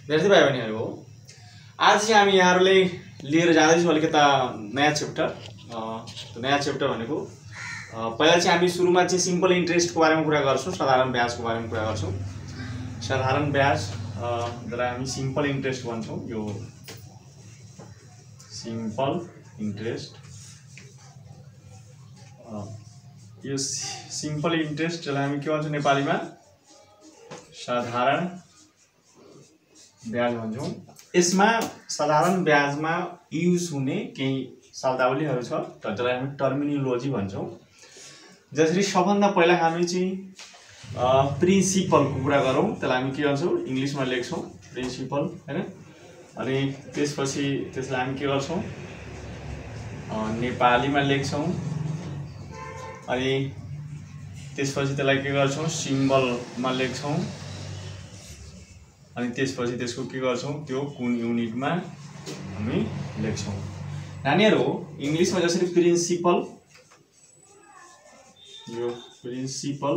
विद्यार्थी भाइ बहिनीहरु, आज चाहिँ हामी यहाँहरुले लिएर जाँदैछौँ अलिकता नयाँ च्याप्टर। नयाँ च्याप्टर भनेको पहिला चाहिँ हामी सुरुमा चाहिँ सिम्पल इन्ट्रेस्टको बारेमा कुरा गर्छौं, साधारण ब्याजको बारेमा कुरा गर्छौं। साधारण ब्याज जसलाई हामी सिम्पल इन्ट्रेस्ट भन्छौं, यो सिम्पल इन्ट्रेस्ट जसलाई हामी के भन्छौं नेपालीमा साधारण ब्याज भन्छौं। यसमा साधारण ब्याजमा युज हुने केही शब्दावलीहरु छ जसलाई हामी टर्मिनोलोजी भन्छौं। जसरी सबभन्दा पहिला हामी चाहिँ प्रिन्सिपलको कुरा गरौँ, त्यसलाई हामी के गर्छौं इंग्लिशमा लेख्छौं प्रिन्सिपल, हैन। अनि त्यसपछि त्यसलाई हामी के गर्छौं नेपालीमा लेख्छौं। अनि त्यसपछि त्यसलाई के गर्छौं सिम्बलमा लेख्छौं। अनि त्यसपछि त्यसको के गर्छौं त्यो कुन युनिटमा हामी लेख्छौं। नानीहरु, इंग्लिशमा जसरी प्रिन्सिपल, यो प्रिन्सिपल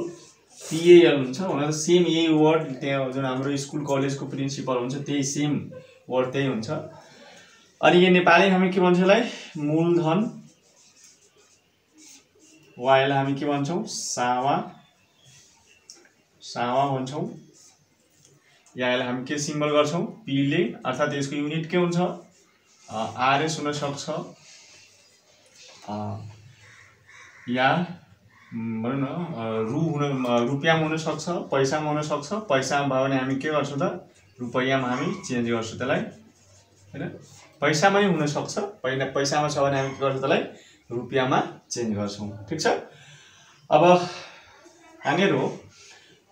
पीएल हुन्छ, उनीहरु सेम यही वर्ड त्यहाँ जुन हाम्रो स्कुल कलेजको प्रिन्सिपल हुन्छ त्यही सेम वर्ड त्यही हुन्छ। अनि यो नेपालीमा हामी के भन्छौं यसलाई मूलधन, वा यसलाई हामी के भन्छौं सावा भन्छौं। या यसलाई हामी के सिम्बल गर्छौं पी ले, अर्थात यसको युनिट के हुन्छ आरएस हुन सक्छ, या भनौं न रुपैयाँमा हुन सक्छ, पैसामा हुन सक्छ। पैसामा भयो भने हामी के गर्छौं त रुपैयाँमा हामी चेन्ज गर्छौं त्यसलाई, हैन। पैसामा नै हुन सक्छ, पैसामा छ भने हामी के गर्छौं त्यसलाई रुपैयाँमा चेन्ज गर्छौं, ठीक छ। अब नानीहरु,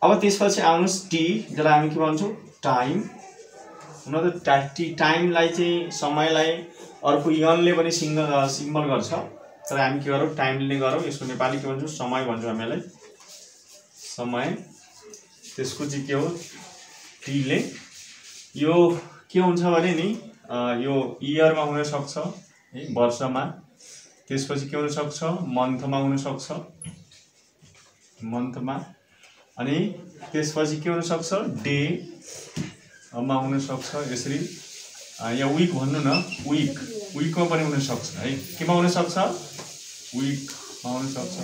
अब त्यसपछि आउनुस् टी, जसलाई हामी के भन्छौं टाइम। हुन त टाइमलाई चाहिँ समयलाई अर्को यनले पनि सिम्बल गर्छ, तर हामी के गरौँ टाइम लिने गरौँ। यसको नेपाली के भन्छौं समय भन्छौं हामी यसलाई समय। त्यसको चाहिँ के हो टी ले। यो के हुन्छ भने नि यो इयरमा हुन सक्छ है, वर्षमा। त्यसपछि के हुन सक्छ मन्थमा हुन सक्छ, मन्थमा। अनि त्यसपछि के हुन सक्छ डे मा हुन सक्छ, यसरी। या वीक भन्नु न, वीकमा पनि हुन सक्छ है, केमा हुन सक्छ वीकमा हुन सक्छ।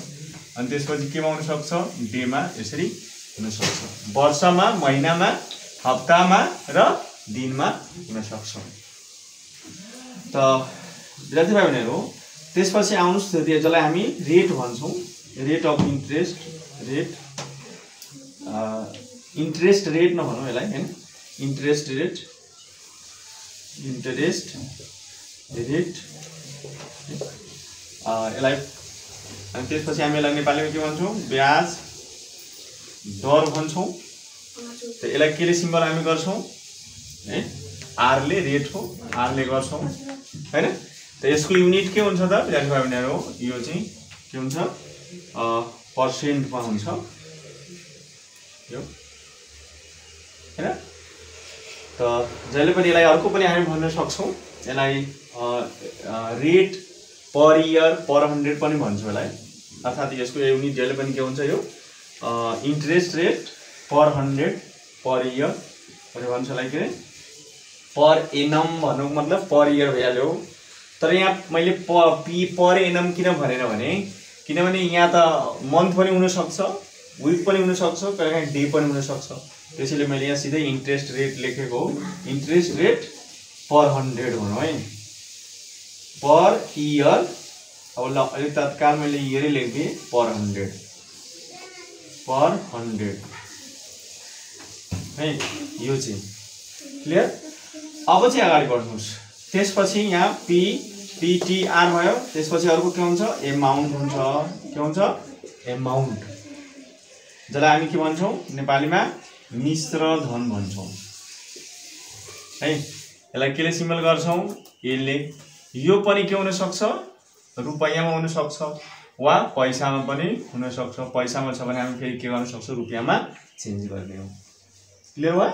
अनि त्यसपछि केमा हुन सक्छ डेमा, यसरी हुन सक्छ। वर्षमा, महिनामा, हप्तामा र दिनमा हुन सक्छ। त विद्यार्थी भाइ बहिनीहरु, त्यसपछि आउनुस् जसलाई हामी रेट भन्छौं, rate of interest, rate interest rate नभनौं यसलाई, हैन। इन्ट्रेस्ट रेट यसलाई। अनि त्यसपछि हामी यसलाई नेपालीमा के भन्छौं ब्याज दर भन्छौं। त यसलाई केले सिम्बल हामी गर्छौं है आर ले, रेट हो आर ले गर्छौं, हैन। त यसको युनिट के हुन्छ त विद्यार्थी भाइ बहिनीहरु, यो चाहिँ के हुन्छ पर्सेन्टमा हुन्छ यो, हैन। त जहिले पनि यसलाई अर्को पनि हामी भन्न सक्छौं, यसलाई रेट पर इयर पर 100 पनि भन्छौं यसलाई। अर्थात यसको युनिट जहिले पनि के हुन्छ यो इन्ट्रेस्ट रेट पर 100 पर इयर भनेर भन्छ यसलाई। के पर एनम भन्नुको मतलब पर इयर भइहाल्यो। तर यहाँ मैले पर एनम किन भनेन भने किनभने यहाँ त मन्थ पनि हुन सक्छ, वीक पनि हुन सक्छ, कहिलेकाहीँ डे पनि हुन सक्छ। त्यसैले मैले यहाँ सिधै इन्ट्रेस्ट रेट लेखेको हो। इन्ट्रेस्ट रेट पर 100 भनौँ है, पर इयर। अब ल अहिले तत्काल मैले इयरै लेख्दिएँ पर 100 है, यो चाहिँ क्लियर। अब चाहिँ अगाडि बढ्नुस्। त्यसपछि यहाँ पीटीआर भयो। त्यसपछि अर्को के हुन्छ एमाउन्ट हुन्छ। के हुन्छ एमाउन्ट, जसलाई हामी के भन्छौं नेपालीमा मिश्र धन भन्छौं है। यसलाई केले सिम्बल गर्छौं यसले। यो पनि के हुन सक्छ रुपैयाँमा हुन सक्छ वा पैसामा पनि हुन सक्छ। पैसामा छ भने हामी फेरि के गर्न सक्छौं रुपैयाँमा चेन्ज गर्ने हो, क्लियर भयो।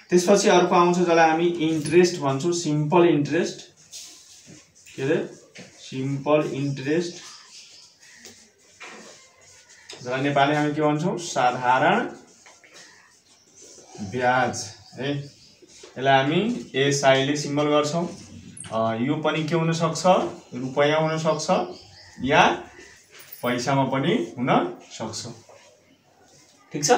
त्यसपछि अर्को आउँछ जसलाई हामी इन्ट्रेस्ट भन्छौं, सिम्पल इन्ट्रेस्ट। के रे सिम्पल इन्ट्रेस्ट, जसलाई नेपालीमा हामी के भन्छौं साधारण ब्याज है। यसलाई हामी एसआई ले सिम्बल गर्छौं। यो पनि के हुन सक्छ, रुपैयाँ हुन सक्छ या पैसामा पनि हुन सक्छ। ठीक छ।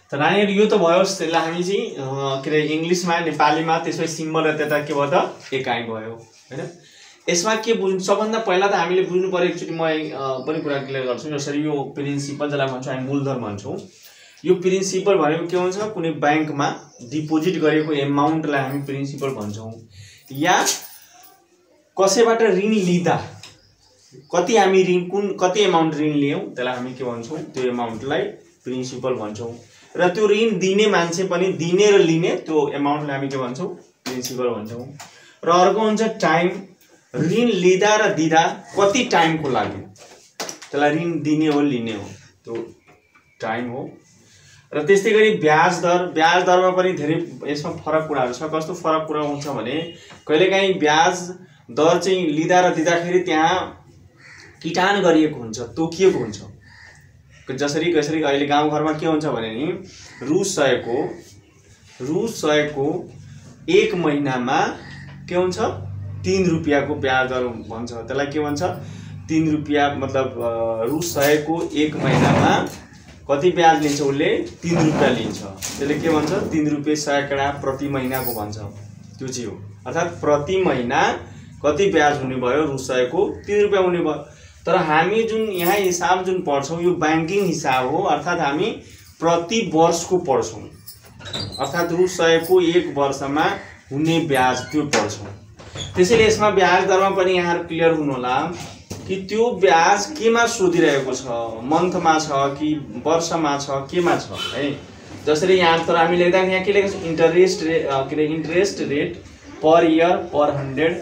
त नानीहरु यो त भयो, त्यसलाई हामी चाहिँ के रे इंग्लिशमा नेपालीमा त्यसै सिम्बल र त्यता के भयो त एकाइ भयो हैन। यसमा के बुझ्नु, सबभन्दा पहिला त हामीले बुझ्नु पर्यो, एकचोटी म पनि कुरा क्लियर गर्छु। जसरी यो प्रिन्सिपल जसलाई भन्छौं हामी मूलधन भन्छौं, यो प्रिन्सिपल भनेको के हुन्छ, कुनै बैंकमा डिपोजिट गरेको एमाउन्टलाई हामी प्रिन्सिपल भन्छौं। या कसैबाट ऋण लिँदा कति हामी ऋण कति एमाउन्ट ऋण लियौं त्यसलाई हामी के भन्छौं, त्यो एमाउन्टलाई प्रिन्सिपल भन्छौं। र त्यो ऋण दिने मान्छे पनि दिने र लिने त्यो एमाउन्टलाई हामी के भन्छौं, प्रिन्सिपल भन्छौं। र अर्को हुन्छ टाइम, ऋण लिँदा र दिँदा कति टाइमको लागि, त्यसलाई ऋण दिने हो लिने हो त्यो टाइम हो। र त्यस्तै गरी ब्याज दर, ब्याज दरमा पनि धेरै यसमा फरक कुराहरु छ। कस्तो फरक कुरा हुन्छ भने कहिलेकाहीँ ब्याज दर चाहिँ लिँदा र दिँदाखेरि त्यहाँ किटान गरिएको हुन्छ, तोकिएको हुन्छ। जसरी कसरी अहिले गाउँघरमा के हुन्छ भने नि रु 100 को 1 महिनामा के हुन्छ 3 रुपैयाँको ब्याज दर भन्छ। त्यसलाई के भन्छ, 3 रुपैयाँ मतलब रु 100 को 1 महिनामा कति ब्याज लिन्छ, उसले 3 रुपैयाँ लिन्छ। त्यसले के भन्छ, 3 रुपैयाँ सैकडा प्रति महिनाको भन्छ। त्यो चाहिँ हो, अर्थात प्रति महिना कति ब्याज हुने भयो, रु 100 को 3 रुपैयाँ हुने भयो। तर हामी जुन यहाँ हिसाब जुन पढ्छौं यो बैंकिङ हिसाब हो, अर्थात हामी प्रति वर्षको पढ्छौं। अर्थात रु 100 को 1 वर्षमा हुने ब्याज त्यो पढ्छौं। त्यसैले यसमा ब्याज दरमा पनि यहाँ क्लियर हुनु होला कि त्यो ब्याज केमा सोधिरहेको छ, मन्थमा छ कि वर्षमा छ, केमा छ है। जसरी यहाँ तर हामी लेख्दा यहाँ के लेखेको छ, interest rate per year per 100,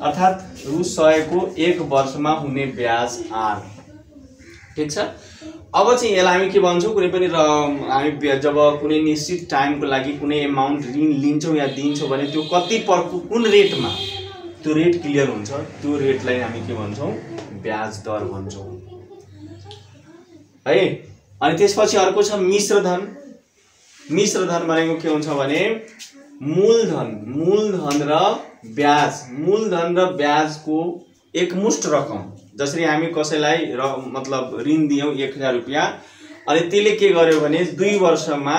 अर्थात रु 100 को 1 वर्षमा हुने ब्याज आर। ठीक छ। अब चाहिँ यसलाई हामी के भन्छौं, कुनै पनि हामी जब कुनै निश्चित टाइमको लागि कुनै एमाउन्ट ऋण लिन्छौं या दिन्छौं भने त्यो कति कुन रेटमा, त्यो रेट क्लियर हुन्छ, त्यो रेटलाई हामी के भन्छौं, ब्याज दर भन्छौं है। अनि त्यसपछि अर्को छ मिश्र धन। मिश्र धन भनेको के हुन्छ भने मूलधन र ब्याज, मूलधन र ब्याजको एकमुष्ट रकम। जसरी हामी कसैलाई मतलब ऋण दियौं 1000 रुपैयाँ, अनि त्यसले के गर्यो भने 2 वर्षमा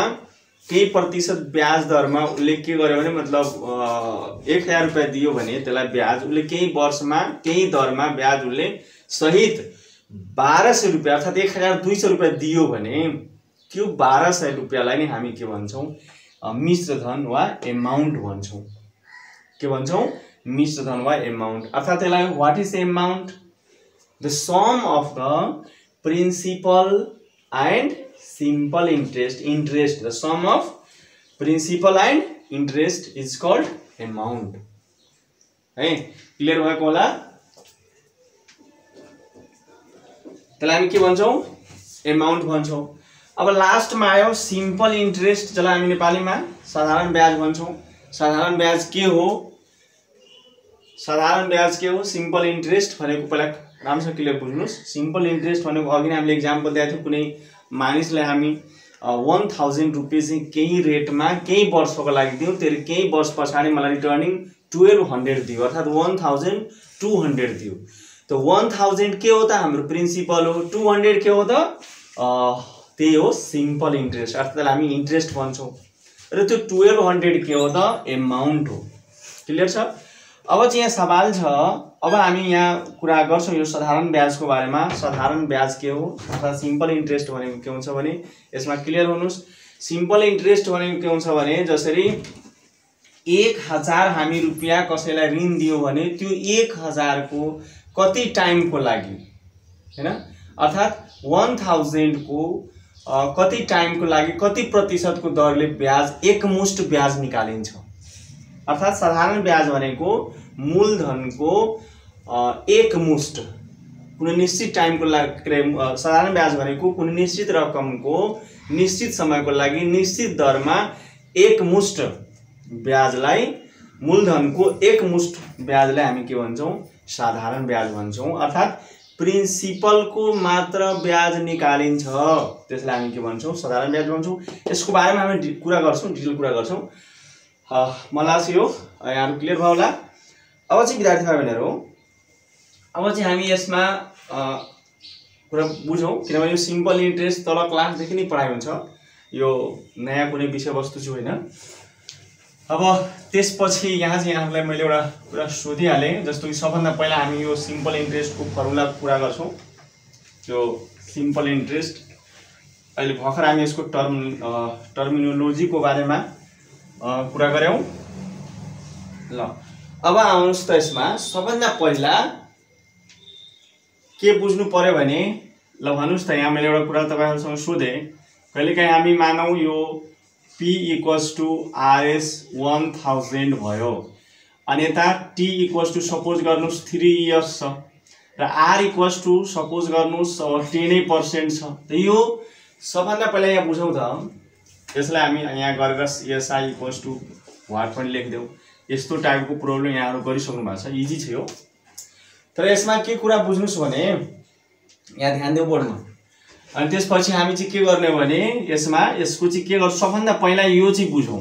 केही प्रतिशत ब्याज दरमा उसले के गर्यो भने मतलब 1000 रुपैयाँ दियो भने त्यसलाई ब्याज उसले केही वर्षमा केही दरमा ब्याज उसले सहित 1200 रुपैयाँ अर्थात 1200 रुपैयाँ दियो भने त्यो 1200 रुपैयाँलाई नै हामी के भन्छौं, मिश्र धन वा एमाउन्ट भन्छौं। के भन्छौं, मिश्र धन वा एमाउन्ट। अर्थात त्यसलाई what is amount, the sum of the principal and simple interest the sum of principal and interest is called amount है। क्लियर भएको होला। त्यसलाई हामी के भन्छौं, एमाउन्ट भन्छौं। अब लास्टमा आयो सिम्पल इंटरेस्ट, जसलाई हामी नेपालीमा साधारण ब्याज भन्छौं। साधारण ब्याज के हो, साधारण ब्याज के हो, सिम्पल इंटरेस्ट भनेको पहिला राम्रोसँग क्लियर बुझ्नुस्। सिम्पल इंटरेस्ट भनेको अघि नै हामीले एक्जाम्पल दिएको थियो, कुनै मानिसलाई हामी 1000 रुपैयाँ चाहिँ केही रेटमा केही वर्षको लागि दियौं, त्यसले केही वर्ष पछाडि मलाई रिटर्निङ 1200 दियो, अर्थात 1200 दियो। तो 1000 के हो त हाम्रो प्रिन्सिपल हो, 200 के हो त त्यही हो सिम्पल इंटरेस्ट, अर्थात हामी इंटरेस्ट भन्छौं। र त्यो 1200 के हो त एमाउन्ट हो। क्लियर छ। अब चाहिँ यहाँ सवाल छ, अब हामी यहाँ कुरा गर्छौं यो साधारण ब्याजको बारेमा। साधारण ब्याज के हो, अर्थात सिम्पल इंटरेस्ट भनेको के हुन्छ भने यसमा क्लियर हुनुस्। सिम्पल इंटरेस्ट भनेको के हुन्छ भने जसरी 1000 हामी रुपैयाँ कसैलाई ऋण दियो भने त्यो 1000 को कति टाइमको लागि हैन, अर्थात 1000 को कति टाइमको लागि कति प्रतिशतको दरले ब्याज एकमुष्ट ब्याज निकालिन्छ। अर्थात साधारण ब्याज भनेको मूलधनको एकमुष्ट कुनै निश्चित टाइमको लागि, साधारण ब्याज भनेको कुनै निश्चित रकमको निश्चित समयको लागि निश्चित दरमा एकमुष्ट ब्याजलाई, मूलधनको एकमुष्ट ब्याजलाई हामी के भन्छौं, साधारण ब्याज भन्छौं। अर्थात प्रिन्सिपल को मात्र ब्याज निकालिन्छ, त्यसलाई हामी के भन्छौं, साधारण ब्याज भन्छौं। यसको बारेमा हामी कुरा गर्छौं, डिटेल कुरा गर्छौं। मलाई लाग्छ यो यहाँहरु क्लियर भयो होला। अब चाहिँ विद्यार्थी भाइ बहिनीहरु अब चाहिँ हामी यसमा कुरा बुझौं, किनभने यो सिम्पल इन्ट्रेस्ट तल क्लासदेखि नै पढाइ हुन्छ, यो नयाँ कुनै विषयवस्तु चाहिँ होइन। अब त्यसपछि यहाँ चाहिँ यहाँहरुलाई मैले एउटा कुरा सोधिहाले, जस्तो कि सबभन्दा पहिला हामी यो सिम्पल इन्ट्रेस्टको फर्मुला कुरा गर्छौं। यो सिम्पल इन्ट्रेस्ट अहिले भर्खर हामी यसको टर्मिनोलोजीको बारेमा कुरा गर्यौं। ल अब आउनुस् त यसमा सबभन्दा पहिला के बुझ्नु पर्यो भने, ल भन्नुस् त यहाँ मैले एउटा कुरा तपाईहरुसँग सोधे, कहिलेकाहीँ हामी मानौ यो P = RS 1000 भयो अनि यता T = सपोज गर्नुस् 3 इयर्स छ र R = सपोज गर्नुस् 10% छ। त यो सबभन्दा पहिला यहाँ बुझौं त, यसलाई हामी यहाँ गरेर SI = व्हाट पनि लेख्देऊ। यस्तो टाइपको प्रब्लम यहाँहरु गरिसक्नु भएको छ, इजी छ यो। तर यसमा के कुरा बुझ्नुस् भने यहाँ ध्यान देऊ बोर्डमा। अनि त्यसपछि हामी चाहिँ के गर्ने भने यसमा यसको चाहिँ के गर्छ, सबभन्दा पहिला यो चाहिँ बुझौं।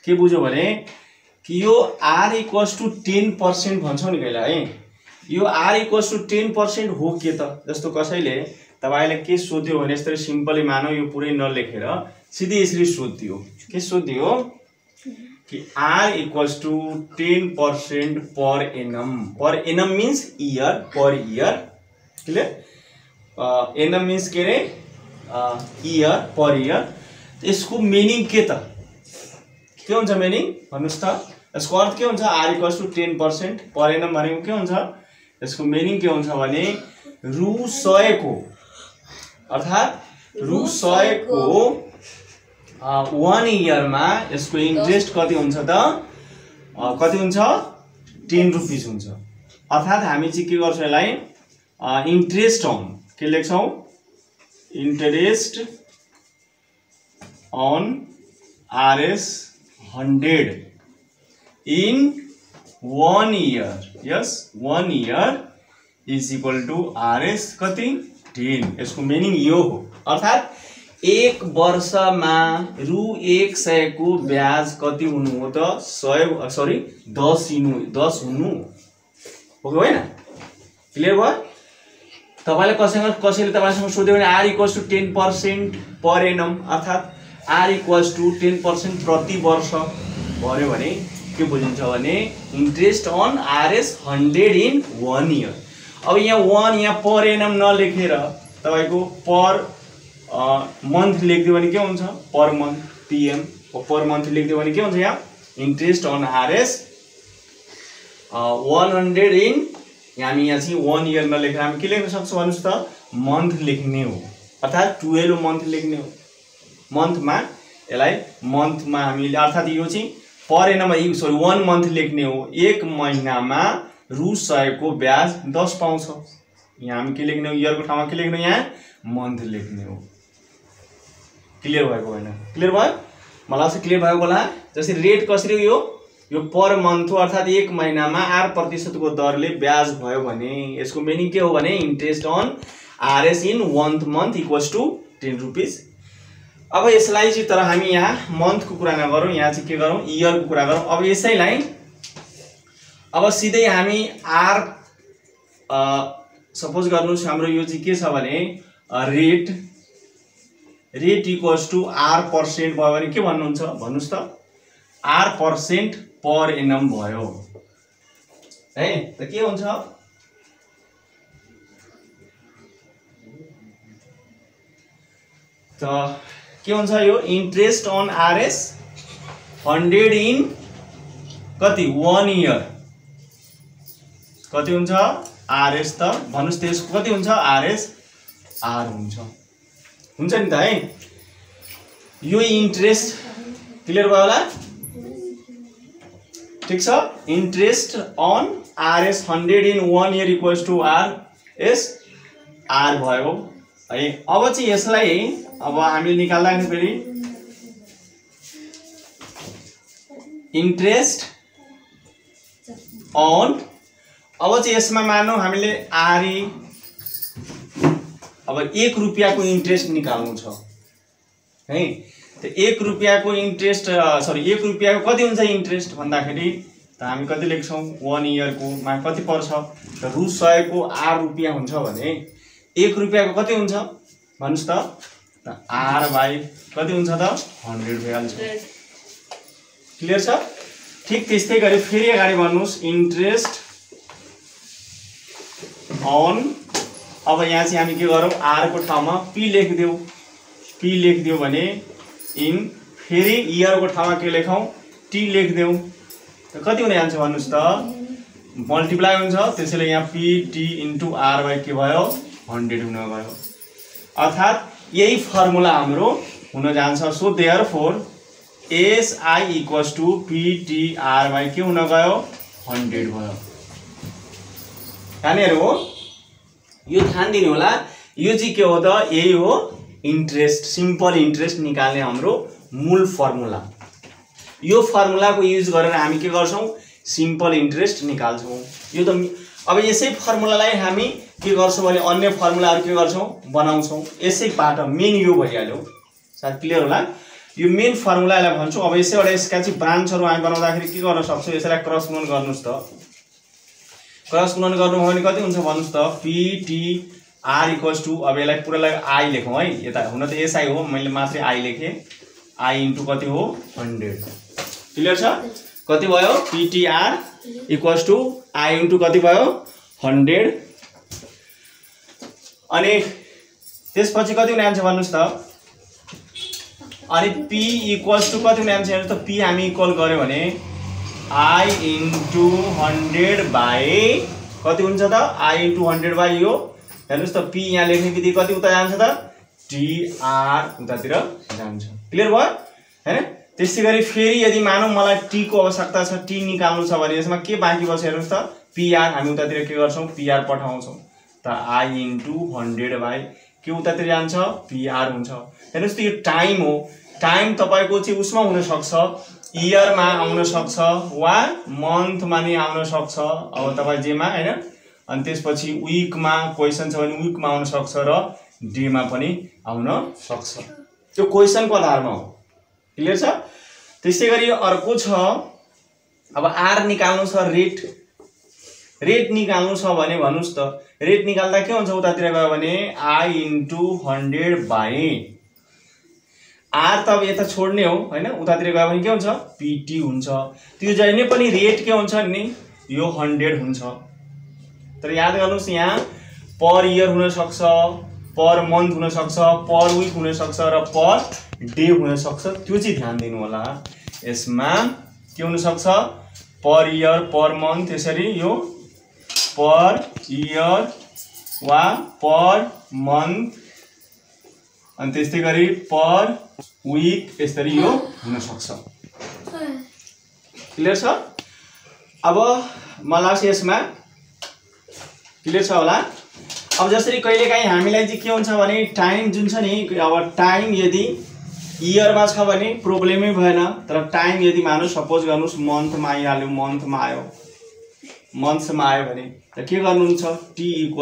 के बुझ्यौ भने कि यो R = 10% भन्छौ नि कहिले है, यो R = 10% हो के त? जस्तो कसैले तपाईले के सोध्यो भने यसरी सिम्पली मानौ, यो पुरै नलेखेर सिधै यसरी सोध्दियो। के सोध्दियो कि R = 10% per annum। per annum means year, per year, clear? annum means के रे year, per year। यसको मिनिङ के त? के हुन्छ मिनिङ भन्नुस् त? यसको अर्थ के हुन्छ? R = 10% per annum भनेको के हुन्छ? यसको मिनिङ के हुन्छ भने रु 100 को, अर्थात रु 100 को 1 इयरमा यसको इन्ट्रेस्ट कति हुन्छ त? कति हुन्छ? 10 रुपैयाँ हुन्छ। अर्थात हामी चाहिँ के गर्छौं यसलाई इन्ट्रेस्ट अन के लेख्छौं? Interest on RS 100 in 1 year. यस 1 इयर = RS कति? 10। यसको मिनिङ यो हो। अर्थात 1 वर्षमा रु 100 को ब्याज कति हुनु हो त? 10 हुनु हो कि होइन? क्लियर भयो? तपाईले कसैले तपाईसँग सोध्यो भने R = 10% per annum, अर्थात R = 10% प्रति वर्ष भन्यो भने के बुझिन्छ भने interest on RS 100 in 1 year. अब यहाँ 1 यहाँ पर एनम नलेखेर तपाईको पर मन्थ लेख्दियो भने के हुन्छ? Per month PM per month लेख्दियो भने के हुन्छ? यहाँ इन्ट्रेस्ट अन RS 100 इन, हामी यहाँ चाहिँ 1 इयर नलेखेर हामी के लेख्न सक्छौं भन्नुस् त? मन्थ लेख्ने हो, अर्थात 12 मन्थ लेख्ने हो। मन्थमा यसलाई मन्थमा हामीले अर्थात यो चाहिँ पर एनम 1 मन्थ लेख्ने हो। 1 महिनामा रु 100 को ब्याज 10 पाउँछ। यहाँ हामी के लेख्ने हो? इयर को ठाउँमा के लेख्ने हो? यहाँ मन्थ लेख्ने हो। क्लियर भएको हैन? क्लियर भयो? मलाई चाहिँ क्लियर भएको होला। जसरी रेट कसरी हो? यो पर मन्थ हो, अर्थात 1 महिनामा 8% को दरले ब्याज भयो भने यसको मिनिङ के हो भने interest on RS in 1 month = 10 रुपैयाँ। अब यसलाई चाहिँ तर हामी यहाँ मन्थ को कुरा नगरौं, यहाँ चाहिँ के गरौं? इयर को कुरा गरौं। अब यसैलाई अब सिधै हामी R सपोज गर्नुस् हाम्रो यो चाहिँ के छ भने रेट = R% भयो भने के भन्नुहुन्छ भन्नुस् त? R% पर एनम भयो है, त के हुन्छ? त के हुन्छ यो इन्ट्रेस्ट अन RS 100 इन कति? 1 इयर कति हुन्छ? RS त भन्नुस् त्यसको कति हुन्छ? RS R हुन्छ नि त है। यो इन्ट्रेस्ट क्लियर भयो होला? ठीक छ। Interest on RS 100 in 1 year = RS R भयो है। अब चाहिँ यसलाई अब हामीले निकाल्दाखेरि फेरि इन्ट्रेस्ट अन, अब चाहिँ यसमा मानौ हामीले RE अब 1 रुपैयाँ को इन्ट्रेस्ट निकाल्नु छ है। त 1 रुपैयाँको इन्ट्रेस्ट सरी 1 रुपैयाँको कति हुन्छ इन्ट्रेस्ट भन्दाखेरि त हामी कति लेख्छौं 1 इयरको मा कति पर्छ त रु 100 को 8 रुपैयाँ हुन्छ भने 1 रुपैयाँको कति हुन्छ भन्नुस् त r बाइ कति हुन्छ त 100 भइहाल्छ। क्लियर छ। ठीक त्यस्तै गरी फेरि अगाडि भन्नुस् इन्ट्रेस्ट अन अब यहाँ चाहिँ हामी के गरौँ r को ठाउँमा p लेखिदेऊ भने इन फेरि इयर को ठाउँमा के लेखौं t लेखिदेऊ त कति हुन जान्छ भन्नुस् त मल्टिप्लाई हुन्छ त्यसैले यहाँ p t * r बाइ के भयो 100 हुन गयो अर्थात यही फर्मुला हाम्रो हुन जान्छ। So therefore SI = PTR by के हुन गयो 100 भयो। यहाँनिर हो यो ध्यान दिनु होला यो चाहिँ के हो त यही हो इन्ट्रेस्ट सिम्पल इन्ट्रेस्ट निकाल्ने हाम्रो मूल फर्मुला। यो फर्मुलाको युज गरेर हामी के गर्छौं सिम्पल इन्ट्रेस्ट निकाल्छौं। यो त अब यसै फर्मुलालाई हामी के गर्छौं भने अन्य फर्मुलाहरु के गर्छौं बनाउँछौं। यसैबाट मेन यो भइहाल्यो। सायद क्लियर होला। यो मेन फर्मुलालाई भन्छौं। अब यसैबाट यसका चाहिँ ब्रान्चहरु हामी बनाउँदाखेरि के गर्न सक्छौं यसैलाई क्रस गुणन गर्नुस् त। क्रस गुणन गर्नु हो भने कति हुन्छ भन्नुस् त PTR = अब यसलाई पुरालाई I लेखौं है। यता हुन त SI हो मैले मात्रै I लेखे I * कति हो 100। क्लियर छ। कति भयो PTR = I * कति भयो 100 अनि त्यसपछि कति हुने आन्छ भन्नुस् त अनि P = कति हुने आन्छ हेर्नु त P हामी इक्वल गर्यो भने I * 100 बाइ कति हुन्छ त I * 100 बाइ यो हेर्नुस् त P यहाँ लेख्ने बित्तिकै कति उता जान्छ त TR उतातिर जान्छ। क्लियर भयो हैन। त्यसैगरी फेरि यदि मानौ मलाई T को आवश्यकता छ T निकाल्नु छ भने यसमा के बाँकी बस्छ हेर्नुस् त PR हामी उतातिर के गर्छौं PR पठाउँछौं त I * 100 बाइ के उतातिर जान्छ PR हुन्छ। हेर्नुस् त यो टाइम हो। टाइम तपाईको चाहिँ उसमा हुन सक्छ इयर मा आउन सक्छ वा मन्थ मा नि आउन सक्छ अब तपाई जेमा हैन। अनि त्यसपछि वीक मा क्वेशन छ भने वीक मा आउन सक्छ र डे मा पनि आउन सक्छ। त्यो क्वेशन को आधारमा हो। क्लियर छ। त्यसैगरी अर्को छ अब R निकाल्नु छ रेट निकाल्नु छ भने भन्नुस् त रेट निकाल्दा के हुन्छ उतातिर गयो भने I * 100 बाइ R त अब यता छोड्ने हो हैन। उतातिर गयो भने के हुन्छ PT हुन्छ। त्यो जहिले पनि रेट के हुन्छ नि यो 100 हुन्छ। तर याद गर्नुस् यहाँ पर इयर हुन सक्छ पर मन्थ हुन सक्छ पर वीक हुन सक्छ र पर डे हुन सक्छ। त्यो चाहिँ ध्यान दिनु होला। यसमा के हुन सक्छ पर इयर पर मन्थ यसरी यो पर इयर वा पर मन्थ अनि त्यस्तै गरी पर वीक यसरी यो हुन सक्छ। क्लियर छ। अब मलाई यसमा क्लियर छ होला। अब जसरी कहिलेकाहीँ हामीलाई चाहिँ के हुन्छ भने टाइम जुन छ नि अब टाइम यदि इयर मा छ भने प्रब्लमै भएन। तर टाइम यदि मानु सपोज गर्नुस् मन्थ मा आइहाल्यो मन्थ मा आयो मन्थ्स मा आयो भने त के गर्नुहुन्छ T =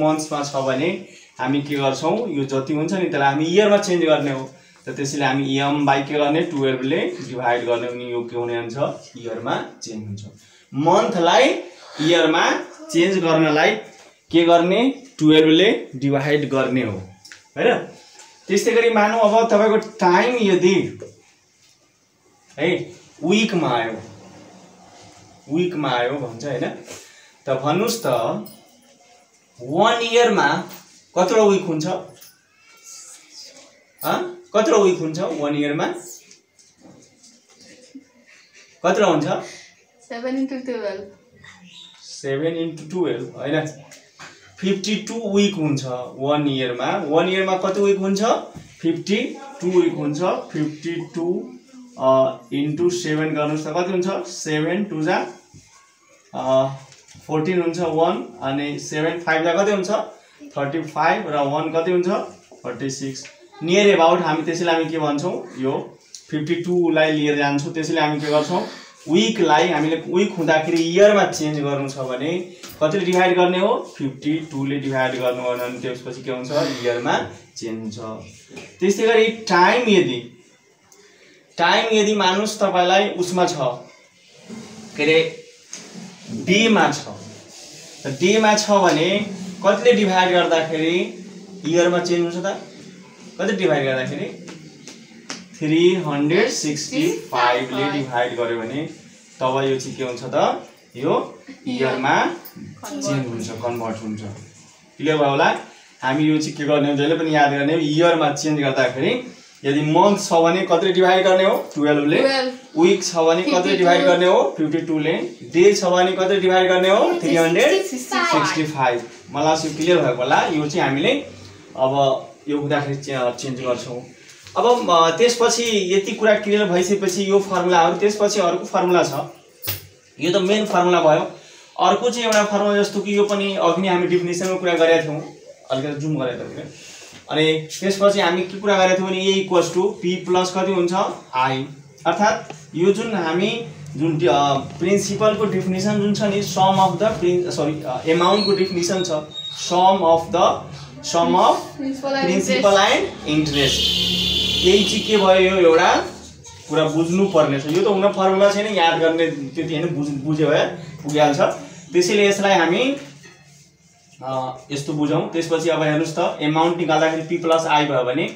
मन्थ्स मा छ भने हामी के गर्छौं यो जति हुन्छ नि त्यसलाई हामी इयर मा चेन्ज गर्ने हो। त त्यसैले हामी m बाइ के गर्ने 12 ले डिभाइड गर्ने अनि यो के हुने हुन्छ इयर मा चेन्ज हुन्छ। मन्थ लाई इयर मा चेन्ज गर्नलाई के गर्ने 12 ले डिभाइड गर्ने हो हैन। त्यसैगरी मानौ अब तपाईको टाइम यदि है वीक मा आयो भन्छ हैन। त भन्नुस् त 1 इयर मा कतिवटा वीक हुन्छ कतिवटा वीक हुन्छ 1 इयर मा कतिवटा हुन्छ 7 * 12 7 * 12 हैन 52 वीक हुन्छ 1 इयर मा। 1 इयर मा कति वीक हुन्छ 52 वीक हुन्छ। 52 * 7 गर्नुस् त कति हुन्छ 7 2 जा 14 हुन्छ 1 अनि 7 5 जा कति हुन्छ 35 र 1 कति हुन्छ 46 नियर अबाउट। हामी त्यसैले हामी के भन्छौं यो 52 लाई लिएर जान्छौं। त्यसैले हामी के गर्छौं वीक लाई हामीले वीक हुँदाखेरि इयर मा चेन्ज गर्नु छ भने कतिले डिभाइड गर्ने हो 52 ले डिभाइड गर्नु हो अनि त्यसपछि के हुन्छ इयर मा चेन्ज हुन्छ। त्यसैगरी टाइम यदि टाइम यदि मानुस तपाईलाई उसमा छ के रे डी मा छ त डी मा छ भने कतिले डिभाइड गर्दाखेरि इयर मा चेन्ज हुन्छ त कति डिभाइड गर्दाखेरि 365 ले डिभाइड गर्यो भने तब यो चाहिँ के हुन्छ त यो इयर मा चेन्ज हुन्छ कन्भर्ट हुन्छ क्लियर भयो होला हामी यो चाहिँ के गर्ने हो जहिले पनि याद गर्ने हो इयर मा चेन्ज गर्दाखेरि यदि मंथ छ भने कतिले डिभाइड गर्ने हो 12 ले वीक छ भने कतिले डिभाइड गर्ने हो 52 ले डे छ भने कतिले डिभाइड गर्ने हो 365 मलाई यो क्लियर भएको होला यो चाहिँ हामीले अब यो हुँदाखेरि चेन्ज गर्छौं अब त्यसपछि यति कुरा क्लियर भइसकेपछि यो फर्मुलाहरु त्यसपछि अर्को फर्मुला छ यो त मेन फर्मुला भयो अर्को चाहिँ एउटा फर्मुला जस्तो कि यो पनि अघि नै हामी डेफिनेसनमा कुरा गरेका थियौं अलिकति जुम गरे त अनि त्यसपछि हामी के कुरा गरेका थियौं भने a = p + कति हुन्छ i अर्थात यो जुन हामी जुन प्रिन्सिपल को डेफिनेसन जुन छ नि सम अफ द अमाउन्ट को डेफिनेसन छ sum of principal and interest यही चाहिँ के भयो यो एउटा कुरा बुझ्नु पर्ने छ यो त हुन फर्मुला छैन याद गर्ने त्यति हैन बुझ्यो भए पुगिहाल्छ त्यसैले यसलाई हामी यस्तो बुझौं त्यसपछि अब हेर्नुस् त अमाउन्ट निकाल्दाखेरि p + i भयो भने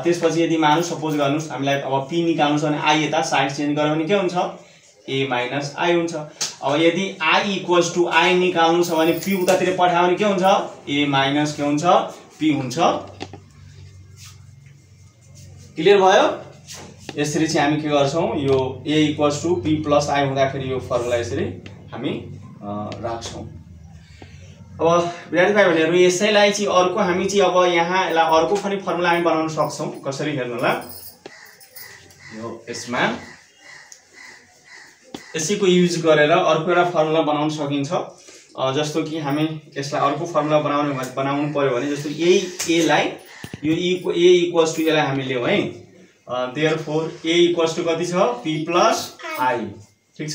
त्यसपछि यदि मानु सपोज गर्नुस् हामीलाई अब p निकाल्नु छ भने i यता साइड चेन्ज गर्यो भने के हुन्छ a - i हुन्छ अब यदि i = i निकाल्नु छ भने p उतातिर पठायो भने के हुन्छ a - के हुन्छ p हुन्छ क्लियर भयो यसरी चाहिँ हामी के गर्छौं यो a = p + i हुँदाखेरि यो फर्मुला यसरी हामी राख्छौं अब विद्यार्थी भाइ बहिनीहरु यसैलाई चाहिँ अर्को हामी चाहिँ अब यहाँ यसलाई अर्को पनि फर्मुला हामी बनाउन सक्छौं कसरी हेर्नु होला यो यसमा यसैको युज गरेर अर्को एउटा फर्मुला बनाउन सकिन्छ जस्तो कि हामी यसलाई अर्को फर्मुला बनाउनु पर्यो भने जस्तो a लाई यो a = लाई हामी लियौ है देयरफोर a = कति छ p + i ठीक छ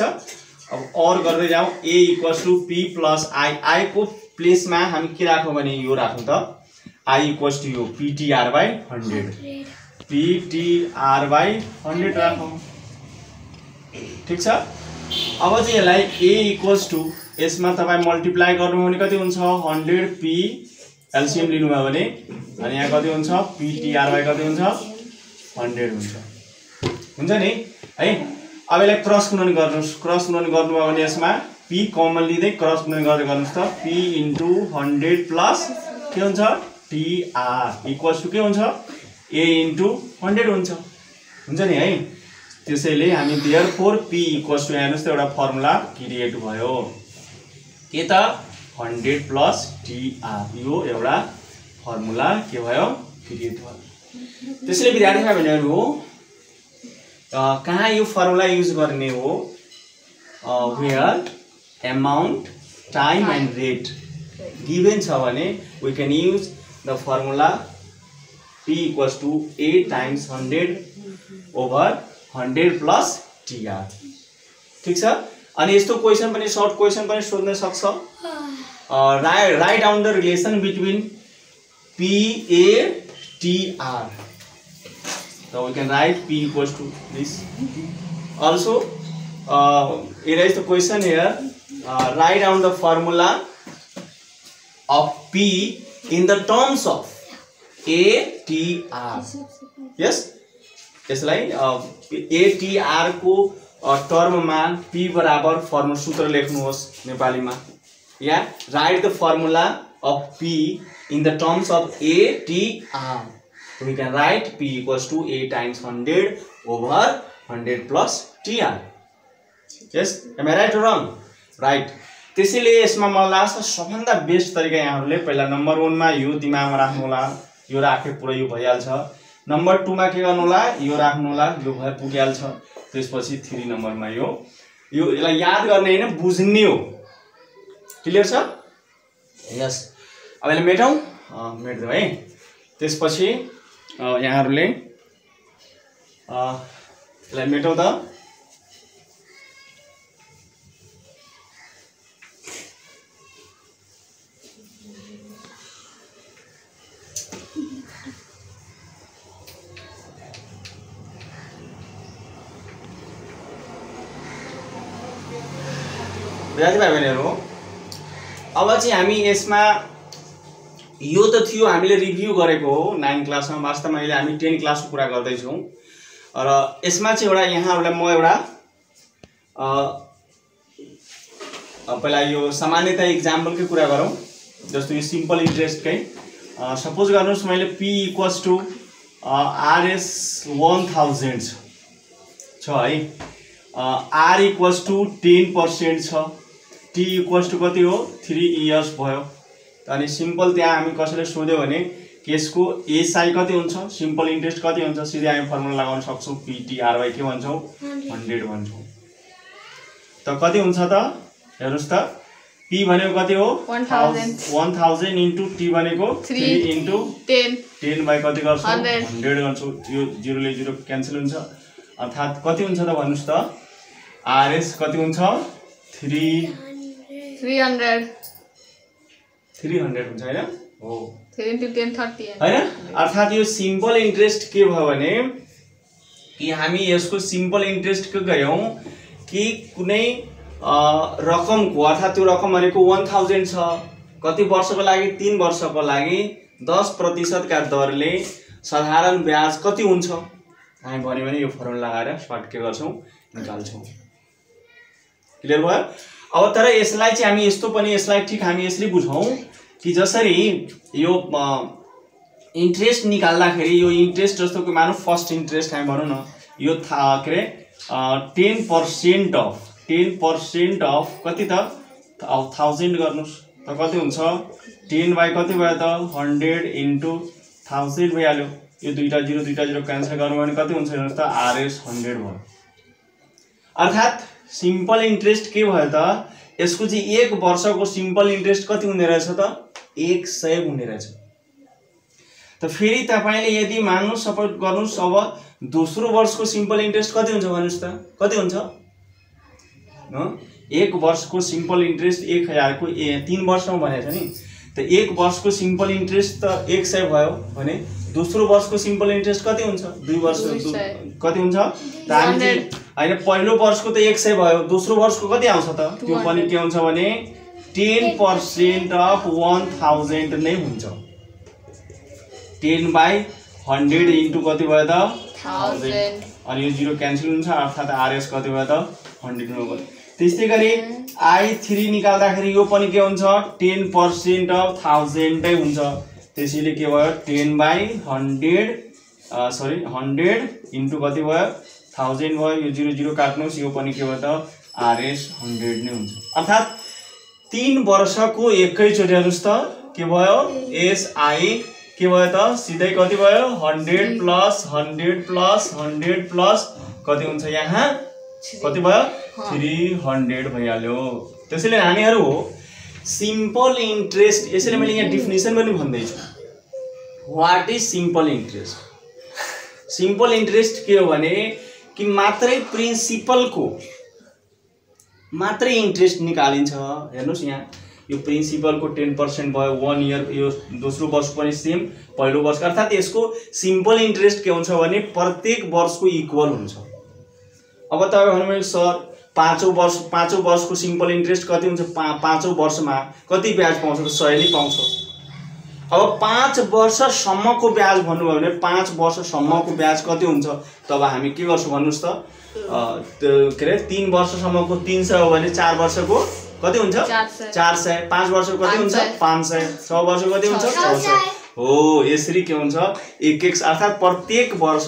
अब और गर्दै जाऊ a = p + i को प्लेस में हामी के राखौं भने यो राखौं त i = यो ptr/100 ptr/100 राखौं ठीक छ अब चाहिँ यसलाई a = यसमा तपाई मल्टिप्लाई गर्नु भने कति हुन्छ 100p एलसीएम लिनु भयो भने अनि यहाँ कति हुन्छ ptr/ कति हुन्छ 100 हुन्छ नि है अब यसलाई क्रस गुणन गर्नु भयो भने यसमा p कमन लिँदै क्रस गुणन गर्दै गर्नुस् त p * 100 प्लस के हुन्छ tr = के हुन्छ a * 100 हुन्छ नि है त्यसैले हामी देयरफोर p = हेर्नुस् त एउटा फर्मुला क्रिएट भयो के त 100 प्लस tr यो एउटा फर्मुला के भयो क्रिएट भयो त्यसैले विद्यार्थी भाइ बहिनीहरु कहाँ यो फर्मुला युज गर्ने हो where amount time and rate given छ भने we can use the formula p = a × 100/100 plus tr ठीक छ अनि यस्तो क्वेशन पनि शॉर्ट क्वेशन पनि सोध्न सक्छ write down the relation between p a tr so we can write p = this also erase the question here write down the formula of p in the terms of ATR yes यसलाई ATR को term में p बराबर formula सूत्र लेख्नुहोस् नेपालीमा या write the formula of p in the terms of ATR we can write p = a × 100/100 plus tr yes am I right or wrong right त्यसैले यसमा मलाई लाग्छ सबभन्दा बेस्ट तरिका यहाँहरुले पहिला नम्बर 1 मा यो दिमागमा राख्नु होला यो राखे पुरै यो भइहाल्छ नम्बर 2 मा के गर्नु होला यो राख्नु होला यो भए पुगिहाल्छ त्यसपछि 3 नम्बरमा यो यसलाई याद गर्ने हैन बुझ्ने हो क्लियर छ यस अब यसलाई मेटौं मेट्दै है त्यसपछि यहाँहरुले यसलाई मेटौं त विद्यार्थी भाइ बहिनीहरु अब चाहिँ हामी यसमा यो त थियो हामीले रिभ्यू गरेको हो 9 क्लासमा वास्तवमा अहिले हामी 10 क्लासको कुरा गर्दै छौं र यसमा चाहिँ एउटा यहाँहरुलाई म एउटा पहिला यो सामान्यतया एक्जाम्पलकै कुरा गरौं जस्तो यो सिम्पल इन्ट्रेस्टकै सपोज गर्नुस् मैले p = rs 1000 छ है r = 10% छ t = कति हो 3 इयर्स भयो अनि सिम्पल त्यहाँ हामी कसैले सोध्यो भने केसको एसआई कति हुन्छ सिम्पल इन्ट्रेस्ट कति हुन्छ सिधै हामी फर्मुला लगाउन सक्छौं ptr/, के भन्छौं 100 भन्छौं त कति हुन्छ त हेर्नुस् त p भनेको कति हो 1000 इन्टु t भनेको 3 इन्टु 10 बाइ कति गर्छौं 100 गर्छौं यो 0 ले 0 क्यान्सल हुन्छ अर्थात कति हुन्छ त भन्नुस् त rs कति हुन्छ 300 हुन्छ हैन हो 3 into 10 30 हैन अर्थात यो सिम्पल इन्ट्रेस्ट के भयो भने कि हामी यसको सिम्पल इन्ट्रेस्ट के गयौं कि कुनै रकमको अर्थात त्यो रकम भनेको 1000 छ कति वर्षको लागि 3 वर्षको लागि 10% का दरले साधारण ब्याज कति हुन्छ हामी भन्यो भने यो फर्मुला लगाएर सर्ट के गर्छौं निकाल्छौं क्लियर भयो अब तर यसलाई चाहिँ हामी यस्तो पनि यसलाई ठीक हामी यसरी बुझौं कि जसरी यो इन्ट्रेस्ट निकाल्दाखेरि यो इन्ट्रेस्ट जस्तो कि मानौ फर्स्ट इन्ट्रेस्ट हामी भनौं न यो के रे 10% अफ कति त 1000 गर्नुस् त कति हुन्छ 10 बाइ कति भयो त 100 इन्टु 1000 भइहाल्यो यो दुईटा 0 क्यान्सल गर्नु भने कति हुन्छ हेर्नुस् त rs 100 भयो अर्थात सिम्पल इन्ट्रेस्ट के भयो त यसको चाहिँ 1 वर्षको सिम्पल इन्ट्रेस्ट कति हुने रहेछ त 100 हुने रहेछ त फेरि तपाईले यदि मान्नु सपोर्ट गर्नुस् अब दोस्रो वर्षको सिम्पल इन्ट्रेस्ट कति हुन्छ भन्नुस् त कति हुन्छ 1 वर्षको सिम्पल इन्ट्रेस्ट 1000 को 3 वर्षमा भनेछ नि त 1 वर्षको सिम्पल इन्ट्रेस्ट त 100 भयो भने दोस्रो वर्षको सिम्पल इन्ट्रेस्ट कति हुन्छ 2 वर्ष कति हुन्छ त हामी चाहिँ हैन पहिलो वर्षको त 100 भयो दोस्रो वर्षको कति आउँछ त त्यो पनि के हुन्छ भने 10% अफ 1000 नै हुन्छ 10 बाइ 100 इन्टु कति भयो त 1000 अनि यो 0 क्यान्सल हुन्छ अर्थात rs कति भयो त 100 हो त्यस्तै गरी i3 निकाल्दाखेरि यो पनि के हुन्छ 10% अफ 1000 नै हुन्छ त्यसैले के भयो 10 बाइ 100 सरी 100 इन्टु कति भयो 1000 भयो यो 0 काट्नुस् यो पनि के भयो त rs 100 नै हुन्छ अर्थात 3 वर्षको एकैचोटी हेर्नुस् त के भयो si के भयो त सिधै कति भयो 100 प्लस 100 प्लस 100 प्लस कति हुन्छ यहाँ कति भयो 300 भइहाल्यो त्यसैले नानीहरु हो सिम्पल इन्ट्रेस्ट यसैले मैले यहाँ डेफिनेसन पनि भन्दै छु what is simple interest simple interest के हो भने कि मात्रै प्रिन्सिपलको मात्रै इन्ट्रेस्ट निकालिन्छ हेर्नुस् यहाँ यो प्रिन्सिपलको 10% भयो 1 इयर यो दोस्रो वर्ष पनि सेम पहिलो वर्ष अर्थात यसको सिम्पल इन्ट्रेस्ट के हुन्छ भने प्रत्येक वर्षको इक्वल हुन्छ अब तपाईं भन्नुहुन्छ सर पाँचौं वर्षको सिम्पल इन्ट्रेस्ट कति हुन्छ पाँचौं वर्षमा कति ब्याज पाउँछ त 100 नै पाउँछ अब 5 वर्षसम्मको ब्याज भन्नुभयो भने 5 वर्षसम्मको ब्याज कति हुन्छ तब हामी के गर्छौं भन्नुस् त के रे 3 वर्षसम्मको 300 हो भने 4 वर्षको कति हुन्छ 400 5 वर्षको कति हुन्छ 500 6 वर्षको कति हुन्छ 600 हो यसरी के हुन्छ 1 अर्थात प्रत्येक वर्ष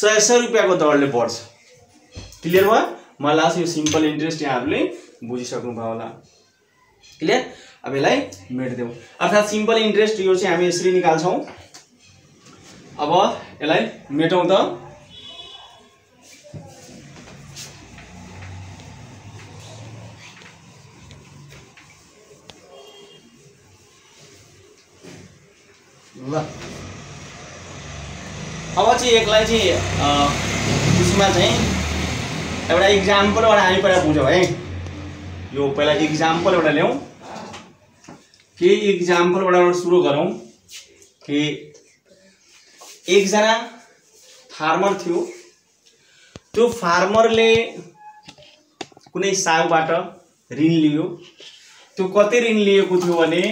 100 रुपैयाँको दरले बढ्छ क्लियर भयो मलाई लाग्छ यो सिम्पल इन्ट्रेस्ट यहाँहरुले बुझिसक्नु भयो होला क्लियर अब यसलाई मेट्देऊ अर्थात सिम्पल इन्ट्रेस्ट यो चाहिँ हामी यसरी निकाल्छौं अब यसलाई मेटौं त ल अब चाहिँ एकलाई चाहिँ त्यसमा चाहिँ एउटा एक्जाम्पलबाट हामी पहिला बुझौं है यो पहिला एक्जाम्पल एउटा ल्याउँ के एक्जाम्पलबाट सुरु गरौँ कि एकजना फार्मर थियो त्यो फार्मरले कुनै सागबाट ऋण लियो। त्यो कति ऋण लिएको थियो भने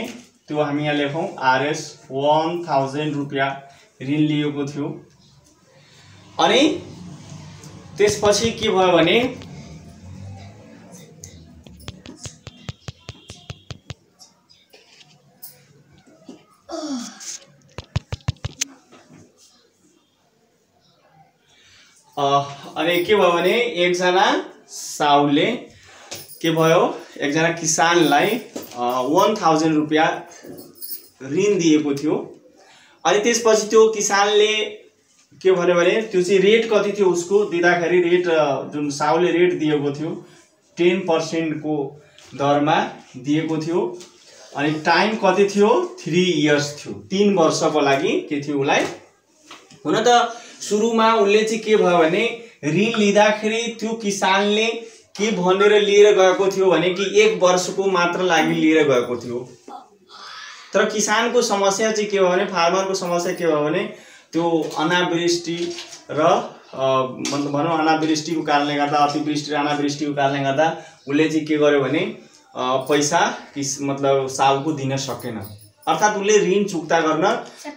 त्यो हामी यहाँ लेखौँ RS 1000 रुपैयाँ ऋण लिएको थियो। अनि त्यसपछि के भयो भने अनि के भयो भने एकजना साउले के भयो एकजना किसानलाई 1000 रुपैयाँ ऋण दिएको थियो। अनि त्यसपछि त्यो किसानले के भन्यो भने त्यो चाहिँ रेट कति थियो उसको दिँदाखेरि रेट जुन साउले रेट दिएको थियो 10% को दरमा दिएको थियो। अनि टाइम कति थियो 3 इयर्स थियो 3 वर्षको लागि के थियो उलाई। हुन त सुरुमा उसले चाहिँ के भयो भने ऋण लिँदाखेरि त्यो किसानले के भनेर लिएर गएको थियो भने कि 1 वर्षको मात्र लागि लिएर गएको थियो। तर किसानको समस्या चाहिँ के भयो भने फार्मरको समस्या के भयो भने त्यो अनावृष्टि र मतलब भनौँ अनावृष्टिको कारणले गर्दा अतिवृष्टि र अनावृष्टिको कारणले गर्दा उसले चाहिँ के गर्यो भने पैसा मतलब सालको दिन सकेन। अर्थात् उसले ऋण चुक्ता गर्न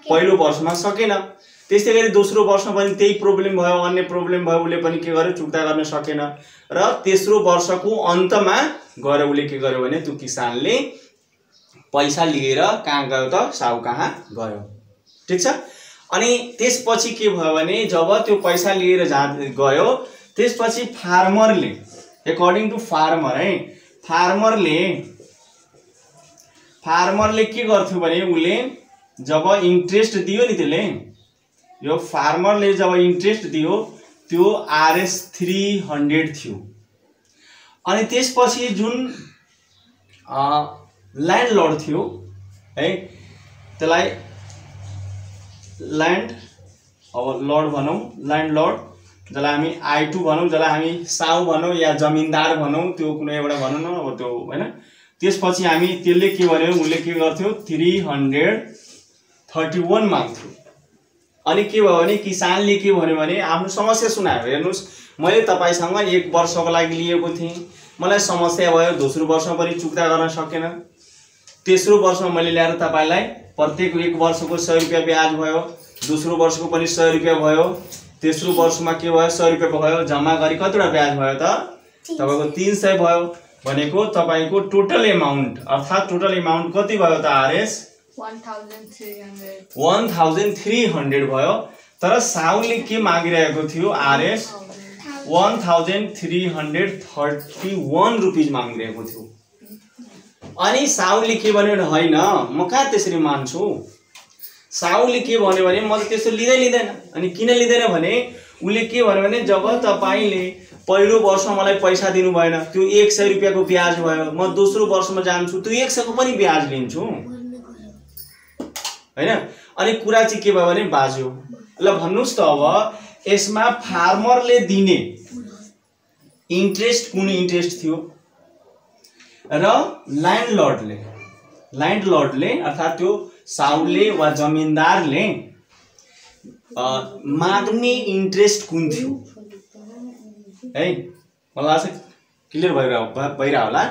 पहिलो वर्षमा सकेन। त्यस्तै गरी दोस्रो वर्षमा पनि त्यही प्रब्लम भयो अन्य प्रब्लम भयो उसले पनि के गर्यो चुक्ता गर्न सकेन। र तेस्रो वर्षको अन्तमा गएर उसले के गर्यो भने त्यो किसानले पैसा लिएर कहाँ गयो त साहु कहाँ गयो। ठीक छ। अनि त्यसपछि के भयो भने जब त्यो पैसा लिएर गयो त्यसपछि फार्मरले अकॉर्डिंग टू फार्मर है फार्मरले के गर्थ्यो भने उसले जब इन्ट्रेस्ट दियो नि त्यसले यो फार्मरले जब इन्ट्रेस्ट दियो त्यो RS 300 थियो। अनि त्यसपछि जुन ल्यान्डलर्ड थियो है त्यसलाई ल्यान्ड अब लर्ड भनौँ ल्यान्डलर्ड जसलाई हामी I2 भनौँ जसलाई हामी साहु भनौँ या जमिनदार भनौँ त्यो कुनै एउटा भनौँ न अब त्यो हैन। त्यसपछि हामी त्यसले के भन्यो उसले के गर्थ्यो 331 माग्थ्यो। अनि के भयो भने किसानले के भन्यो भने आफ्नो समस्या सुनायो। हेर्नुस् मैले तपाईसँग 1 वर्षको लागि लिएको थिएँ मलाई समस्या भयो दोस्रो वर्षमा पनि चुक्ता गर्न सकेन। तेस्रो वर्षमा मैले ल्याएर तपाईलाई प्रत्येक 1 वर्षको 100 रुपैयाँ ब्याज भयो दोस्रो वर्षको पनि 100 रुपैयाँ भयो तेस्रो वर्षमा के भयो 100 रुपैयाँ भयो जम्मा गरी कतिवटा ब्याज भयो त तपाईको 300 भयो भनेको तपाईको टोटल एमाउन्ट अर्थात् टोटल एमाउन्ट कति भयो त RS 1300 भयो। तर साउले के मागिरहेको थियो RS 1331 रुपीज मागिरहेको थियो। अनि साउले के भन्यो भने हैन म कहाँ त्यसरी मान्छु। साउले के भन्यो भने म त त्यस्तो लिँदैन। अनि किन लिँदैन भने उले के भन्यो भने जब तपाईले पहिलो वर्षमा मलाई पैसा दिनु भएन त्यो 100 रुपैयाँको ब्याज भयो म दोस्रो वर्षमा जान्छु त्यो 100 को पनि ब्याज लिन्छु हैन। अनि कुरा चाहिँ के भयो भने बाज्यो। ल भन्नुस् त अब यसमा फार्मरले दिने इन्ट्रेस्ट कुन इन्ट्रेस्ट थियो र ल्यान्डलर्डले अर्थात् त्यो साउले वा जमिनदारले माग्ने इन्ट्रेस्ट कुन थियो है। मलाई लाग्छ क्लियर भइरा होला।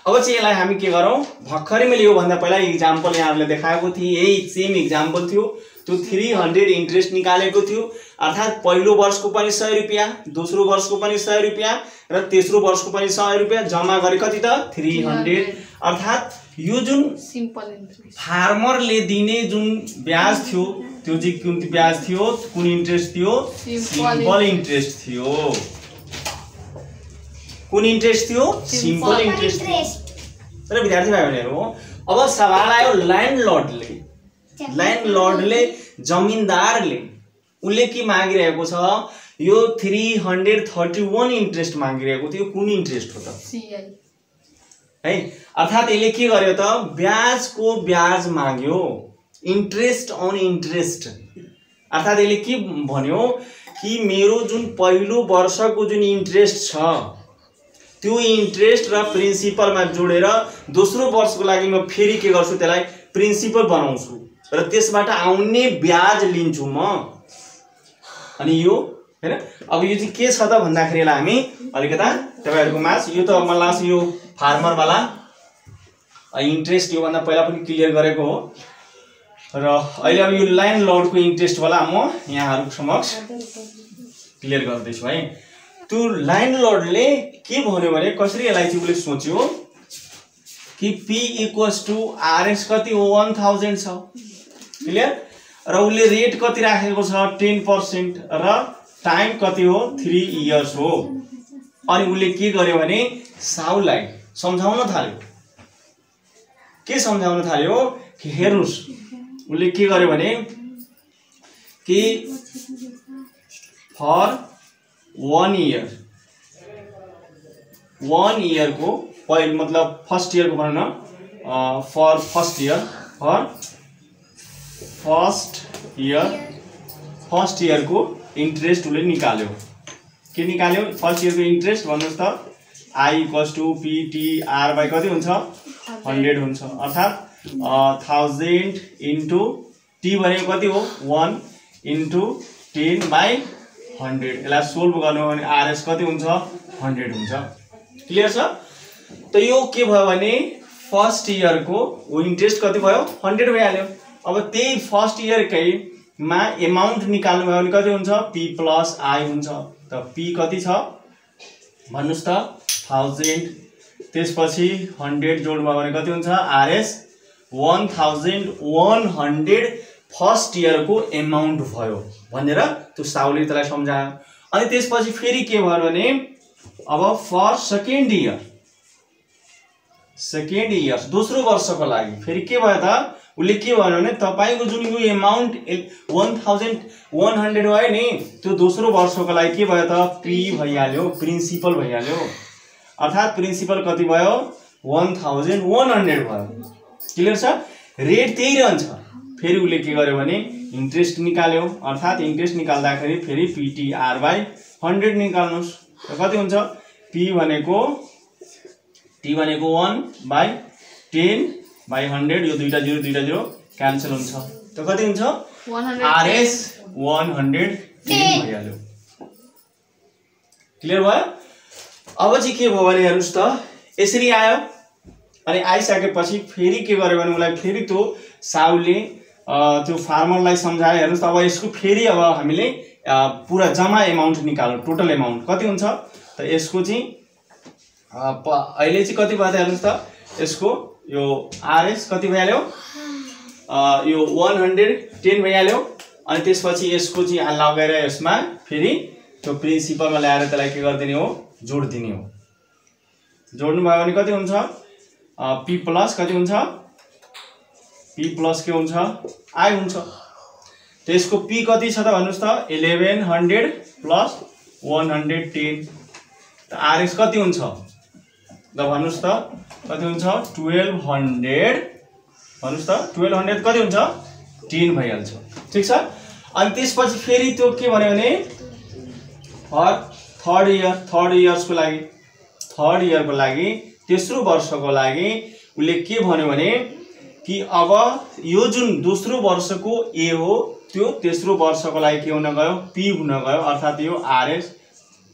अब चाहिँ यसलाई हामी के गरौँ भर्खरै मैले यो भन्दा पहिला एक्जाम्पल यहाँहरुले देखाएको थिए यही सेम एक्जाम्पल थियो। त्यो 300 इन्ट्रेस्ट निकालेको थियो अर्थात् पहिलो वर्षको पनि 100 रुपैयाँ दोस्रो वर्षको पनि 100 रुपैयाँ र तेस्रो वर्षको पनि 100 रुपैयाँ जम्मा गरे कति त 300। अर्थात् यो जुन सिम्पल इन्ट्रेस्ट फार्मरले दिने जुन ब्याज थियो त्यो चाहिँ कुन ब्याज थियो कुन इन्ट्रेस्ट थियो सिम्पल इन्ट्रेस्ट थियो। कुन इन्ट्रेस्ट थियो सिम्पल इन्ट्रेस्ट र विद्यार्थी भाइ बहिनीहरु अब सवाल आयो ल्यान्डलर्डले जमिनदारले उले के मागिरहेको छ यो 331 इन्ट्रेस्ट मागिरहेको थियो कुन इन्ट्रेस्ट हो त CI है। अर्थात् यसले के गर्यो त ब्याजको ब्याज माग्यो इन्ट्रेस्ट अन इन्ट्रेस्ट। अर्थात् यसले के भन्यो कि मेरो जुन पहिलो वर्षको जुन इन्ट्रेस्ट छ त्यो इन्ट्रेस्ट र प्रिन्सिपलमा जोडेर दोस्रो वर्षको लागि म फेरि के गर्छु त्यसलाई प्रिन्सिपल बनाउँछु र त्यसबाट आउने ब्याज लिन्छु म। अनि यो हैन। अब यो चाहिँ के छ त भन्दाखेरि यसलाई हामी अलिकता तपाईहरुको माझ यो त मलाई लाग्छ यो फार्मर वाला इन्ट्रेस्ट यो भन्दा पहिला पनि क्लियर गरेको हो र अहिले अब यो ल्यान्डलर्डको इन्ट्रेस्ट वाला म यहाँहरुको समक्ष क्लियर गर्दै छु है। त्यो ल्यान्डलर्डले के भन्यो भने कसरी यसलाई चाहिँ उले सोच्यो कि P = RS कति हो 1000 छ क्लियर र उले रेट कति राखेको छ 10% र टाइम कति हो 3 इयर्स हो। अनि उले के गर्यो भने साउलाई सम्झाउन थाल्यो। के सम्झाउन थाल्यो कि हेर्नुस् उले के गर्यो भने कि फर 1 इयर को पहिलो मतलब फर्स्ट इयर को भनौं न फर फर्स्ट इयर को इन्ट्रेस्ट उले निकाल्यो। के निकाल्यो फर्स्ट इयर को इन्ट्रेस्ट भन्नुस् त I = PTR / कति हुन्छ 100 हुन्छ अर्थात 1000 इन्टु T भनेको कति हो 1 इन्टु 10/100 यसलाई सोल्भ गर्नु हो भने RS कति हुन्छ 100 हुन्छ। क्लियर छ। त यो के भयो भने फर्स्ट इयर को वो इन्ट्रेस्ट कति भयो 100 भइहाल्यो। अब त्यही फर्स्ट इयर कै मा अमाउन्ट निकाल्नु भयो भने कति हुन्छ P + I हुन्छ। त P कति छ भन्नुस् त 1000 त्यसपछि 100 जोड्नु भयो भने कति हुन्छ RS 1100 फर्स्ट इयर को अमाउन्ट भयो भनेर त्यो साउले त्यसलाई सम्झायो। अनि त्यसपछि फेरि के भयो भने अब फर सेकेन्ड इयर दोस्रो वर्षको लागि फेरि के भयो त उले के भन्यो भने तपाईको जुन यो अमाउन्ट 1100 भयो नि त्यो दोस्रो वर्षको लागि के भयो त P भइहाल्यो प्रिन्सिपल भइहाल्यो। अर्थात प्रिन्सिपल कति भयो 1100 भयो। क्लियर छ। रेट त्यही रहन्छ। फेरि उले के गर्यो भने इन्ट्रेस्ट निकाल्यो अर्थात इन्ट्रेस्ट निकाल्दाखेरि फेरि PTR/100 निकाल्नुस् कति हुन्छ T भनेको 1/10/100 यो दुईटा 0 क्यान्सल हुन्छ त कति हुन्छ RS 110 भइहाल्यो। क्लियर भयो। अब चाहिँ के भयो भने हेर्नुस् त यसरी आयो अनि आइसकेपछि फेरि के गर्यो भने उलाई फेरि त्यो साउले त्यो फार्मरलाई सम्झायो। हेर्नुस् त अब यसको फेरि अब हामीले पूरा जम्मा अमाउन्ट निकाल्नु टोटल अमाउन्ट कति हुन्छ त यसको चाहिँ अहिले चाहिँ कति भयो त हेर्नुस् त यसको यो RS कति भइहाल्यो यो 110 भइहाल्यो। अनि त्यसपछि यसको चाहिँ लगाएर यसमा फेरि त्यो प्रिन्सिपलमा ल्याएर त्यसलाई के गर्दिने हो जोड्दिने हो। जोड्नु भयो भने कति हुन्छ P प्लस कति हुन्छ P प्लस के हुन्छ I हुन्छ। त्यसको P कति छ त भन्नुस् त 1100 प्लस 110 त RS कति हुन्छ ल भन्नुस् त कति हुन्छ 1200 भन्नुस् त 1200 कति हुन्छ 10 भइहाल्छ। ठीक छ। अनि त्यसपछि फेरि त्यो के भन्यो भने थर्ड इयरको लागि तेस्रो वर्षको लागि उले के भन्यो भने कि अब यो जुन दोस्रो वर्षको A हो त्यो तेस्रो वर्षको लागि के हुन गयो P हुन गयो अर्थात यो RS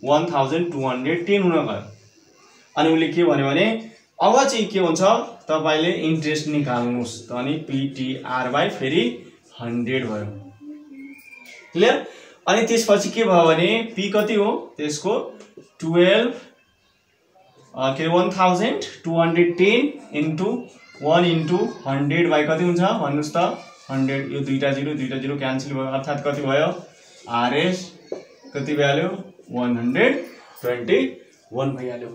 1210 हुन गयो। अनि उले के भन्यो भने अब चाहिँ के हुन्छ तपाईले इन्ट्रेस्ट निकाल्नुस् त अनि PTR/ फेरि 100 भयो। क्लियर। अनि त्यसपछि के भयो भने P कति हो त्यसको 1210 इन्टु 1 इन्टु 100 बाई कति हुन्छ भन्नुस् त 100 यो दुईटा 0 क्यान्सल भयो अर्थात कति भयो RS कति भइहाल्यो 121 भइहाल्यो।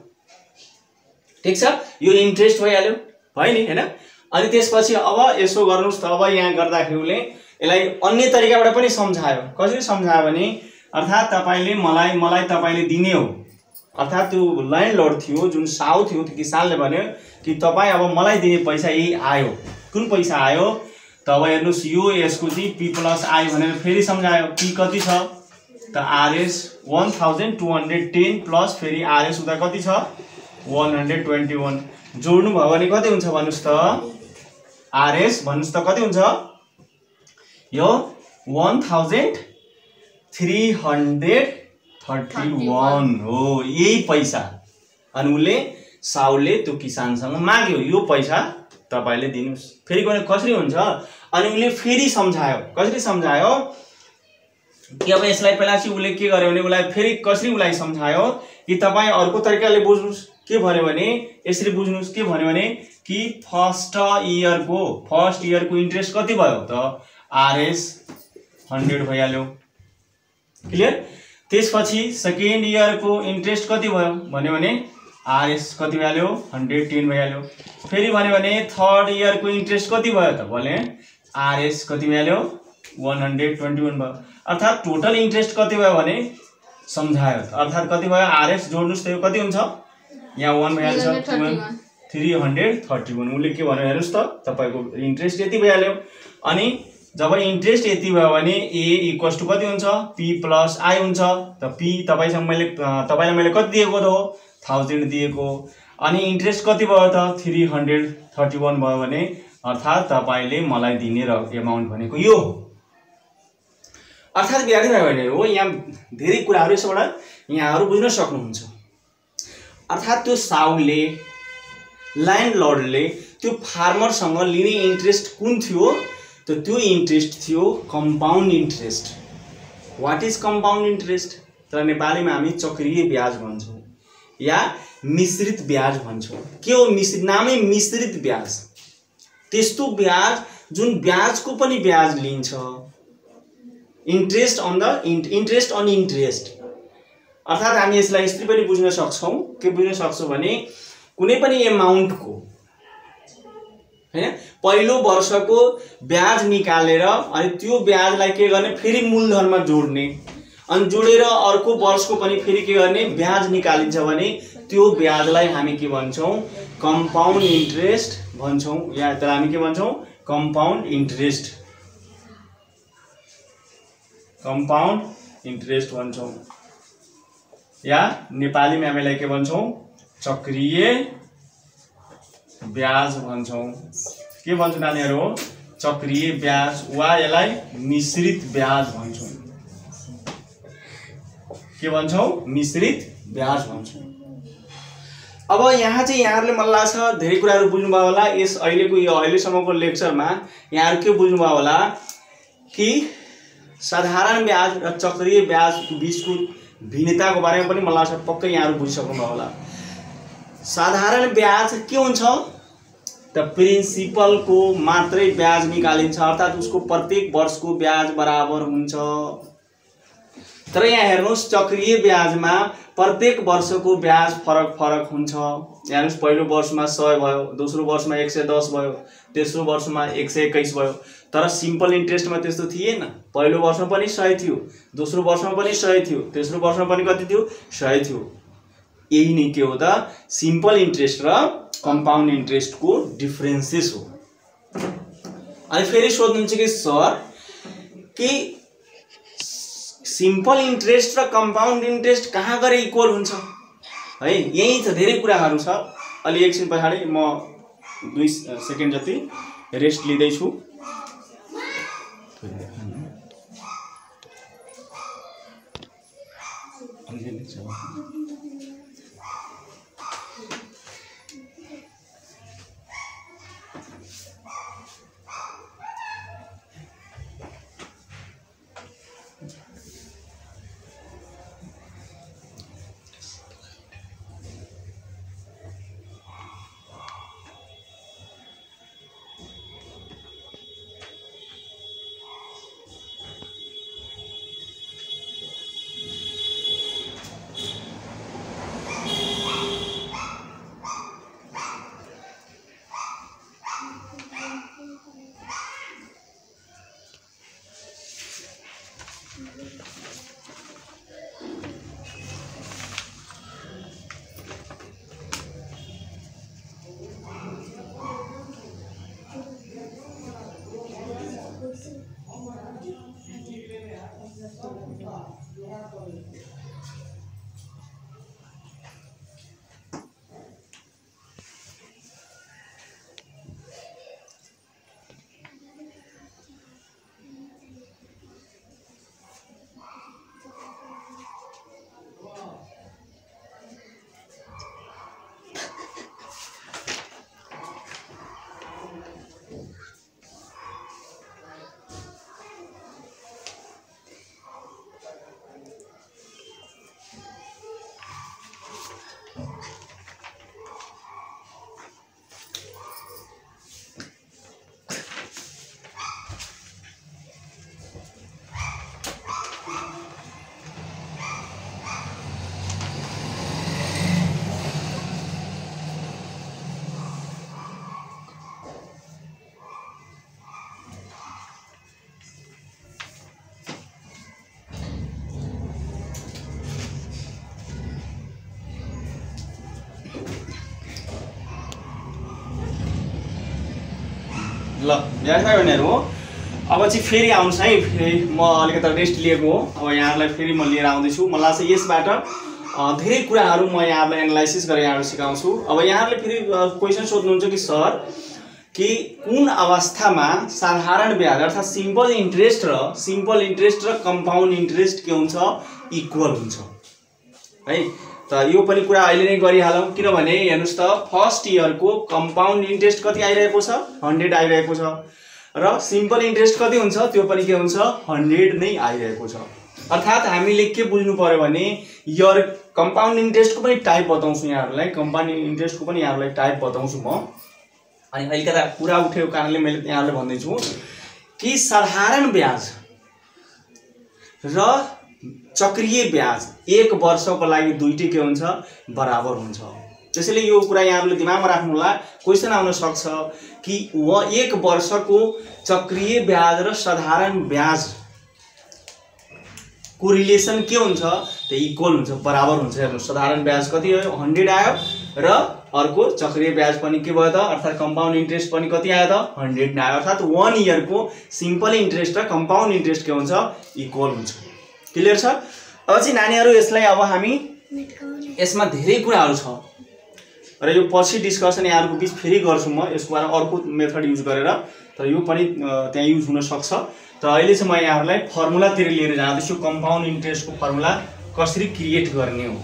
ठीक छ। यो इन्ट्रेस्ट भइहाल्यो भयो नि हैन। अनि त्यसपछि अब यसो गर्नुस् त अब यहाँ गर्दाखेरिले यसलाई अन्य तरिकाबाट पनि सम्झायो। कसरी सम्झायो भने अर्थात तपाईले मलाई तपाईले दिने हो अर्थात त्यो ल्यान्डलर्ड थियो जुन साउ थियो त्यो किसानले भन्यो कि तपाई अब मलाई दिने पैसा यही आयो। कुन पैसा आयो तब हेर्नुस् यो यसको चाहिँ P + I भनेर फेरि सम्झायो। P कति छ त RS 1210 प्लस फेरि RS उता कति छ 121 जोड्नु भयो भने कति हुन्छ भन्नुस् त RS भन्नुस् त कति हुन्छ यो 1000 331 हो यही पैसा। अनि उसले साउले त्यो किसानसँग माग्यो यो पैसा तपाईले दिनुस्। फेरि कसरी हुन्छ अनि उसले फेरि सम्झायो। कसरी सम्झायो कि अब यसलाई पहिला चाहिँ उसले के गर्यो भने उसलाई फेरि कसरी उसलाई सम्झायो कि तपाईं अर्को तरिकाले बुझ्नुस्। के भन्यो भने यसरी बुझ्नुस्। के भन्यो भने कि फर्स्ट इयरको इन्ट्रेस्ट कति भयो त आरएस 100 भइहाल्यो। क्लियर। त्यसपछि सेकेन्ड इयरको इन्ट्रेस्ट कति भयो भन्यो भने आरएस कति भइहाल्यो 110 भइहाल्यो। फेरि भन्यो भने थर्ड इयरको इन्ट्रेस्ट कति भयो त भने आरएस कति भइहाल्यो 121 भयो। अर्थात टोटल इन्ट्रेस्ट कति भयो भने सम्झायो। अर्थात कति भयो आरएस जोड्नुस् त यो कति हुन्छ यहाँ 1 भइहाल्छ 331। उसले के भन्यो हेर्नुस् त तपाईको इन्ट्रेस्ट यति भइहाल्यो। अनि जब इन्ट्रेस्ट यति भयो भने ए इक्वल्स टु कति हुन्छ पी प्लस आई हुन्छ। त पी तपाईलाई मैले कति दिएको हो 1000 दिएको। अनि इन्ट्रेस्ट कति भयो त 331 भयो भने अर्थात तपाईले मलाई दिने एमाउन्ट भनेको यो। अर्थात विद्यार्थी भाइहरुहरु यहाँ धेरै कुराहरु यसबाट यहाँहरु बुझ्न सक्नुहुन्छ। अर्थात त्यो साउले ल्यान्डलर्डले त्यो फार्मरसँग लिने इन्ट्रेस्ट कुन थियो त त्यो इन्ट्रेस्ट थियो compound interest. What is compound interest तर नेपालीमा हामी चक्रीय ब्याज भन्छौं या मिश्रित ब्याज भन्छौं। के हो मिश्रित नामै मिश्रित ब्याज। त्यस्तो ब्याज जुन ब्याजको पनि ब्याज लिन्छ इन्ट्रेस्ट अन इन्ट्रेस्ट। अर्थात हामी यसलाई यसरी पनि बुझ्न सक्छौं। के बुझ्न सक्छौं भने कुनै पनि एमाउन्टको हैन पहिलो वर्षको ब्याज निकालेर अनि त्यो ब्याजलाई के गर्ने फेरि मूलधनमा जोड्ने अनि जोडेर अर्को वर्षको पनि फेरि के गर्ने ब्याज निकालिन्छ भने त्यो ब्याजलाई हामी के भन्छौं कम्पाउन्ड इन्ट्रेस्ट भन्छौं। या त हामी के भन्छौं कम्पाउन्ड इन्ट्रेस्ट भन्छौं या नेपालीमा हामीलाई के भन्छौं चक्रीय ब्याज भन्छौं। के भन्छौं नानीहरु चक्रीय ब्याज वा यसलाई मिश्रित ब्याज भन्छौं। के भन्छौं मिश्रित ब्याज भन्छौं। अब यहाँ चाहिँ यहाँहरुले मलाई लाग्छ धेरै कुराहरु बुझ्नु भयो होला। यस अहिलेसम्मको लेक्चरमा यहाँहरु के बुझ्नु भयो होला कि साधारण ब्याज र चक्रीय ब्याज बीचको भिन्नताको बारेमा पनि मलाई लाग्छ पक्कै यहाँहरु बुझिसक्नु भयो होला। साधारण ब्याज के हुन्छ त प्रिन्सिपल को मात्रै ब्याज निकालिन्छ। अर्थात उसको प्रत्येक वर्षको ब्याज बराबर हुन्छ। तर यहाँ हेर्नुस् चक्रीय ब्याजमा प्रत्येक वर्षको ब्याज फरक हुन्छ। हेर्नुस् पहिलो वर्षमा 100 भयो, दोस्रो वर्षमा 110 भयो, तेस्रो वर्षमा 121 भयो। तर सिम्पल इन्ट्रेस्टमा त्यस्तो थिएन। पहिलो वर्षमा पनि 100 थियो, दोस्रो वर्षमा पनि 100 थियो, तेस्रो वर्षमा पनि कति थियो 100 थियो। यही नै के हो त सिम्पल इन्ट्रेस्ट र कम्पाउन्ड इन्ट्रेस्ट को डिफरेन्सेस हो। अनि फेरि सोध्नुहुन्छ कि सर कि सिम्पल इन्ट्रेस्ट र कम्पाउन्ड इन्ट्रेस्ट कहाँ गरे इक्वल हुन्छ है। यही छ धेरै कुराहरु छ। अलि एकछिन पछाडी म 2 सेकेन्ड जति रेस्ट लिँदै छु। ल विद्यार्थी भाइ बहिनीहरु अब चाहिँ फेरि आउनुस् है। फेरि म अलिकति रेस्ट लिएको हो। अब यहाँहरुलाई फेरि म लिएर आउँदै छु। मलाई चाहिँ यसबाट धेरै कुराहरु म यहाँहरुलाई एनालाइसिस गरेर यहाँहरु सिकाउँछु। अब यहाँहरुले फेरि क्वेशन सोध्नुहुन्छ कि सर कि कुन अवस्थामा साधारण ब्याज अर्थात सिम्पल इन्ट्रेस्ट र कम्पाउन्ड इन्ट्रेस्ट के हुन्छ इक्वल हुन्छ है। त यो पनि कुरा अहिले नै गरिहालौं किनभने हेर्नुस् त फर्स्ट इयरको कम्पाउन्ड इन्ट्रेस्ट कति आइरहेको छ 100 आइरहेको छ र सिम्पल इन्ट्रेस्ट कति हुन्छ त्यो पनि के हुन्छ 100 नै आइरहेको छ। अर्थात हामीले के बुझ्नु पर्यो भने इयर कम्पाउन्ड इन्ट्रेस्टको पनि टाइप बताउँछु यहाँहरुलाई। कम्पाउन्ड इन्ट्रेस्टको पनि यहाँहरुलाई टाइप बताउँछु म। अनि अलिकता कुरा उठेको कारणले मैले यहाँहरुलाई भन्दै छु कि साधारण ब्याज र चक्रीय ब्याज एक वर्षको लागि दुईटै के हुन्छ बराबर हुन्छ। त्यसैले यो कुरा यहाँहरुले दिमागमा राख्नु होला। क्वेशन आउन सक्छ कि एक वर्षको चक्रीय ब्याज र साधारण ब्याज को रिलेसन के हुन्छ त्यो इक्वल हुन्छ बराबर हुन्छ। हेर्नु साधारण ब्याज कति हो 100 आयो र अर्को चक्रीय ब्याज पनि के भयो त अर्थात कम्पाउन्ड इन्ट्रेस्ट पनि कति आयो त 100 आयो। अर्थात 1 इयर को सिम्पल इन्ट्रेस्ट र कम्पाउन्ड इन्ट्रेस्ट के हुन्छ इक्वल हुन्छ। क्लियर छ। अब चाहिँ नानीहरु यसलाई अब हामी यसमा धेरै कुराहरु छ र यो पछि डिस्कसन यहाँहरुको बीच फेरि गर्छु म यसको बारेमा अर्को मेथड युज गरेर। तर यो पनि त्यहाँ युज हुन सक्छ। त अहिले चाहिँ म यहाँहरुलाई फर्मुला तिर लिएर जाँदैछु। कम्पाउन्ड इन्ट्रेस्टको फर्मुला कसरी क्रिएट गर्ने हो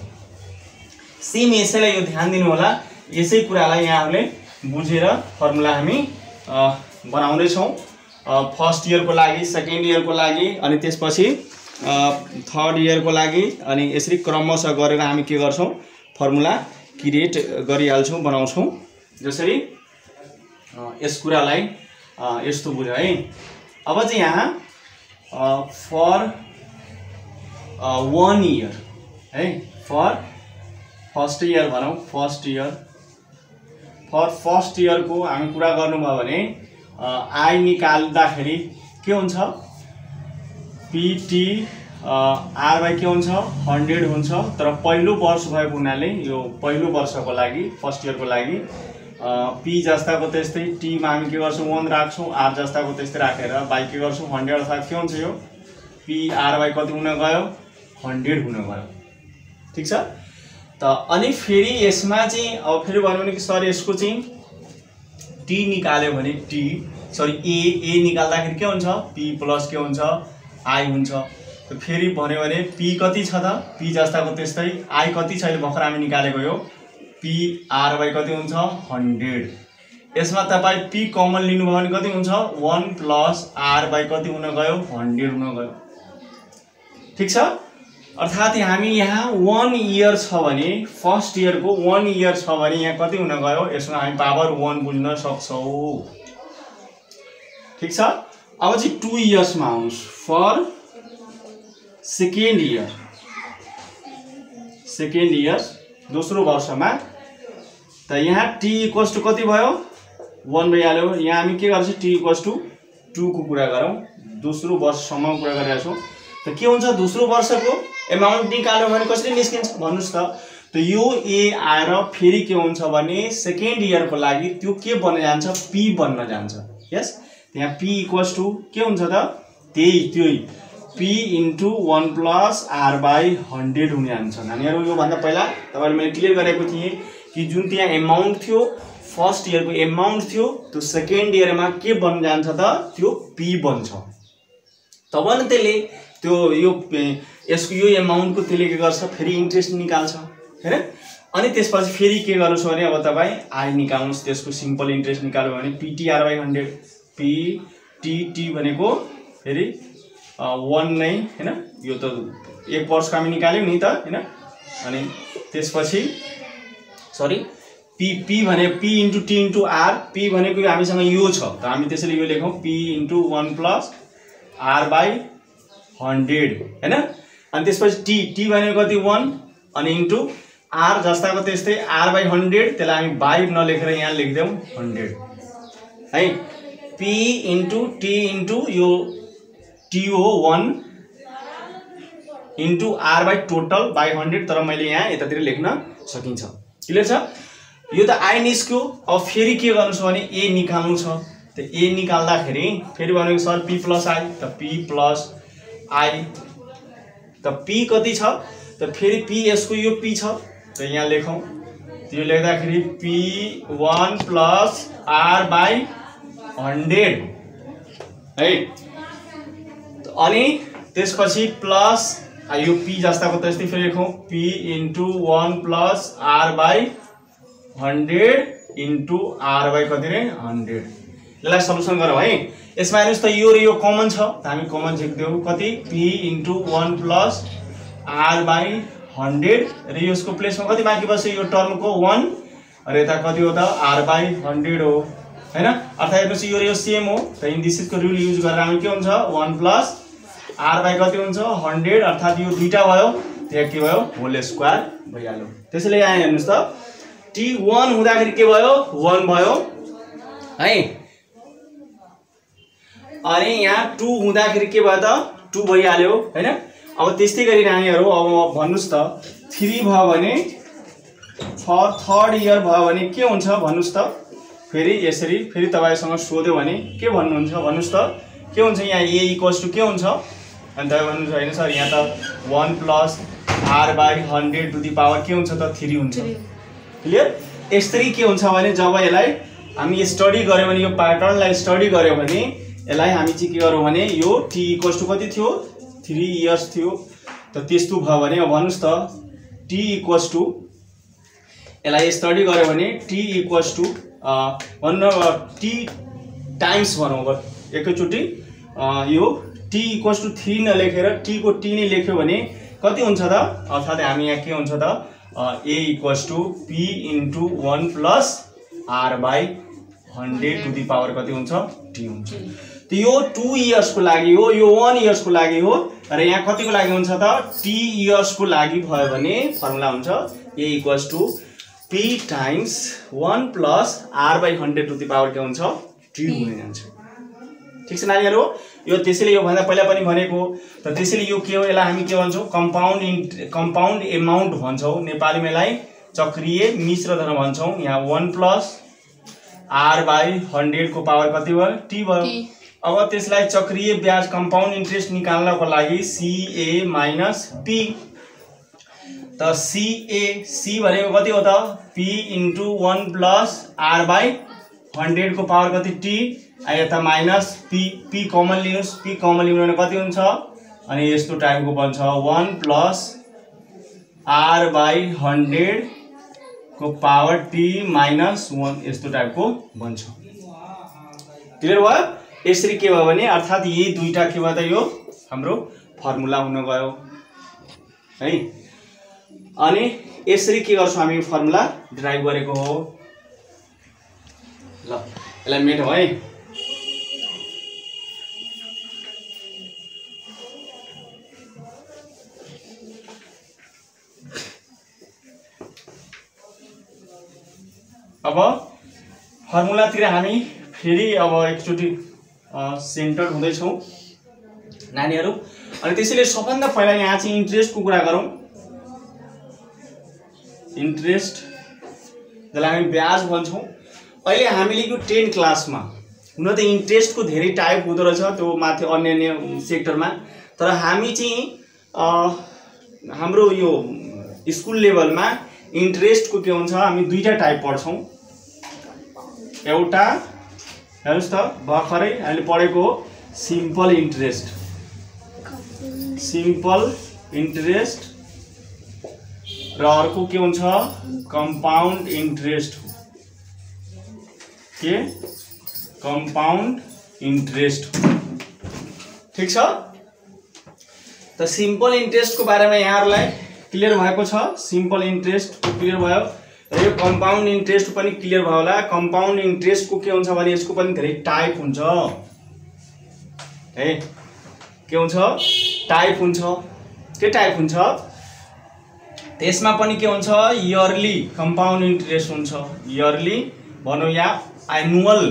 सेम यसैलाई यो ध्यान दिनु होला। यसै कुरालाई यहाँहरुले बुझेर फर्मुला हामी बनाउँदै छौं। फर्स्ट इयर को लागि सेकेन्ड इयर को लागि अनि त्यसपछि थर्ड इयर को लागि अनि यसरी क्रमशः गरेर हामी के गर्छौं फर्मुला क्रिएट गरिहाल्छौं बनाउँछौं। जसरी यस कुरालाई यस्तो बुझ है। अब चाहिँ यहाँ फर 1 इयर है फर फर्स्ट इयर भनौं फर्स्ट इयर को हामी कुरा गर्नुभयो भने आई निकाल्दाखेरि के हुन्छ पीटी आर बाई के हुन्छ 100 हुन्छ। तर पहिलो वर्ष भएको हुनाले यो पहिलो वर्षको लागि फर्स्ट इयर को लागि पी जस्ताको त्यस्तै टी मा हामी के गर्छौं 1 राख्छौं आर जस्ताको त्यस्तै राखेर बाई के गर्छौं 100 अर्थात के हुन्छ यो पी आर बाई कति हुन गयो 100 हुन गयो। ठीक छ। त अनि फेरि यसमा चाहिँ अब फेरि भन्नु भने कि सर यसको चाहिँ टी निकाल्यो भने टी सरी ए निकाल्दाखेरि के हुन्छ पी प्लस के हुन्छ आई हुन्छ। त फेरि भन्यो भने पी कति छ त पी जस्ताको त्यस्तै आई कति छ अहिले भर्खर हामी निकालेको यो पी आर बाई कति हुन्छ 100। यसमा तपाई पी कमन लिनुभयो भने कति हुन्छ 1 प्लस आर बाई कति हुन गयो 100 हुन गयो। ठीक छ। अर्थात हामी यहाँ 1 इयर छ भने फर्स्ट इयर को 1 इयर छ भने यहाँ कति हुन गयो यसमा हामी पावर 1 बुझ्न सक्छौं। ठीक छ। अब चाहिँ 2 इयर्स मा आउनुस् फर सेकेन्ड इयर दोस्रो वर्षमा। त यहाँ t इक्वल्स टु कति भयो 1 भइहाल्यो। यहाँ हामी के गर्छौं t इक्वल्स टु 2 को कुरा गरौं दोस्रो वर्षसम्म कुरा गरिरहेका छौं। त के हुन्छ दोस्रो वर्षको एमाउन्ट निकाल्यो भने कसरी निस्किन्छ भन्नुस् त। त यो a आएर फेरि के हुन्छ भने सेकेन्ड इयर को लागि त्यो के बन्न जान्छ p बन्न जान्छ। यस यहाँ p इक्वल्स टु के हुन्छ त त्यही p into 1 plus r by 100 हुने जान्छ। नानीहरु यो भन्दा पहिला तपाईहरुले मैले क्लियर गरेको थिएँ कि जुन त्यहाँ एमाउन्ट थियो फर्स्ट इयर को एमाउन्ट थियो त्यो सेकेन्ड इयर मा के बन्न जान्छ त त्यो p बन्छ। तब न त्यसले त्यो यो यसको यो एमाउन्ट को त्यसले के गर्छ फेरि इन्ट्रेस्ट निकाल्छ हैन। अनि त्यसपछि फेरि के गर्नुस् भने अब तपाई आई निकाल्नुस् त्यसको सिम्पल इन्ट्रेस्ट निकाल्यो भने ptr बाई 100 ptt भनेको फेरि 1 नै हैन यो त एक वर्षको हामी निकाल्यौ नि त हैन। अनि त्यसपछि सरी p भने p into t into r p भनेको हामीसँग यो छ त हामी त्यसैले यो लेखौं p into 1 plus r by 100 हैन। अनि त्यसपछि t भनेको कति 1 अनि इन्टु r जस्ताको त्यस्तै r बाई 100 त्यसलाई हामी बाई नलेखेर यहाँ लेख्दैौ 100 है। p इन्टु t इन्टु यो t हो 1 into r by total by 100 तर मैले यहाँ यतातिर लेख्न सकिन्छ। क्लियर छ। यो त आई निस्क्यो। अब फेरि के गर्नु छ भने a निकाल्नु छ त ए निकाल्दाखेरि फेरि भनेको सर p प्लस आई, त p प्लस आई, त p कति छ त फेरि p यसको यो p छ त यहाँ लेखौँ, त्यो लेख्दाखेरि p1 प्लस r बाई 100 है। अनि त्यसपछि प्लस यो p जस्ताको त्यस्तै फेरि लेखौँ p into 1 plus r by 100 into r by कति रे 100। यसलाई सल्युसन गरौँ है। यसमा हेर्नुहोस् त यो र यो कमन छ त हामी कमन झिक्दियौँ, कति p into 1 plus r by 100 र यसको प्लेसमा कति बाँकी बस्यो यो टर्मको 1 र यता कति हो त r बाई 100 हो हैन। अर्थात् हेर्नुहोस् यो र यो सेम हो त इन्डिसिसको रुल युज गरेर हामी के हुन्छ 1 प्लस r बाई कति हुन्छ 100 अर्थात् यो दुईटा भयो त्यहाँ के भयो होल स्क्वायर भइहाल्यो। त्यसैले यहाँ हेर्नुहोस् त t1 हुँदाखेरि के भयो 1 भयो है, अनि यहाँ 2 हुँदाखेरि के भयो त 2 भइहाल्यो हैन। अब त्यस्तै गरी नानीहरु अब भन्नुस् त 3 भयो भने फर थर्ड इयर भयो भने के हुन्छ भन्नुस् त। फेरि यसरी फेरि तपाईसँग सोध्यो भने के भन्नुहुन्छ भन्नुस् त, के हुन्छ यहाँ a इक्वल्स टु के हुन्छ अनि तपाईँ भन्नुहुन्छ हैन सर यहाँ त 1 plus r by 100 to the power के हुन्छ त 3 हुन्छ। क्लियर। यसरी के हुन्छ भने जब यसलाई हामी स्टडी गर्यौं भने यो प्याटर्नलाई स्टडी गर्यौं भने यसलाई हामी चाहिँ के गरौँ भने यो t इक्वल्स टु कति थियो 3 इयर्स थियो त त्यस्तो भयो भने अब भन्नुस् त t इक्वल्स टु यसलाई स्टडी गर्यो भने t इक्वल्स टु भन्नु t टाइम्स भनौँ एकैचोटि यो t इक्वल्स टु 3 नलेखेर t को t नै लेख्यो भने कति हुन्छ त अर्थात् हामी यहाँ के हुन्छ त a equals to p into 1 plus r by 100 to the power कति हुन्छ t हुन्छ। त यो 2 इयर्स को लागि हो, यो 1 इयर्स को लागि हो र यहाँ कतिको लागि हुन्छ त t इयर्स को लागि भयो भने फर्मुला हुन्छ a equals to p times 1 plus r by 100 to the power के हुन्छ t हुने जान्छ। ठीक छ नानीहरु, यो त्यसैले यो भन्दा पहिला पनि भनेको त त्यसैले यो के हो यसलाई हामी के भन्छौं कम्पाउन्ड एमाउन्ट भन्छौं, नेपालीमा यसलाई चक्रीय मिश्र धन भन्छौं। यहाँ 1 प्लस r बाई 100 को पावर कति भयो t भयो। अब त्यसलाई चक्रीय ब्याज कम्पाउन्ड इन्ट्रेस्ट निकाल्नको लागि CA माइनस P, त C भनेको कति हो त P into 1 plus R by 100 को पावर कति T, यता माइनस P कमन लिनुहोस्, P कमन लिनु भने कति हुन्छ अनि यस्तो टाइपको बन्छ 1 प्लस R बाई 100 को पावर T माइनस 1 यस्तो टाइपको बन्छ। क्लियर भयो। यसरी के भयो भने अर्थात् यही दुईटा के भयो त यो हाम्रो फर्मुला हुन गयो है। अनि यसरी के गर्छौं हामी फर्मुला ड्राइभ गरेको हो। ल यसलाई मेटौं है। अब फर्मुलातिर हामी फेरि अब एकचोटि सेन्टर हुँदैछौं नानीहरु। अनि त्यसैले सबभन्दा पहिला यहाँ चाहिँ इन्ट्रेस्टको कुरा गरौँ। इन्ट्रेस्ट जसलाई हामी ब्याज भन्छौं। अहिले हामीले यो 10 क्लासमा हुन त इन्ट्रेस्टको धेरै टाइप हुँदो रहेछ त्यो माथि अन्य सेक्टरमा, तर हामी चाहिँ हाम्रो यो स्कुल लेभलमा इन्ट्रेस्टको के हुन्छ हामी दुईटा टाइप पढ्छौं। एउटा हेर्नुस् त भर्खरै हामीले पढेको सिम्पल इन्ट्रेस्ट र अर्को के हुन्छ कम्पाउन्ड इन्ट्रेस्ट। के कम्पाउन्ड इन्ट्रेस्ट। ठीक छ। त सिम्पल इन्ट्रेस्ट को बारेमा यहाँहरुलाई क्लियर भएको छ। सिम्पल इन्ट्रेस्ट क्लियर भयो र यो कम्पाउन्ड इन्ट्रेस्ट पनि क्लियर भयो होला। कम्पाउन्ड इन्ट्रेस्ट को के हुन्छ भने यसको पनि धेरै टाइप हुन्छ है। के हुन्छ टाइप हुन्छ। के टाइप हुन्छ त्यसमा पनि के हुन्छ इयरली कम्पाउन्ड इन्ट्रेस्ट हुन्छ। इयरली भनौं या एनुअल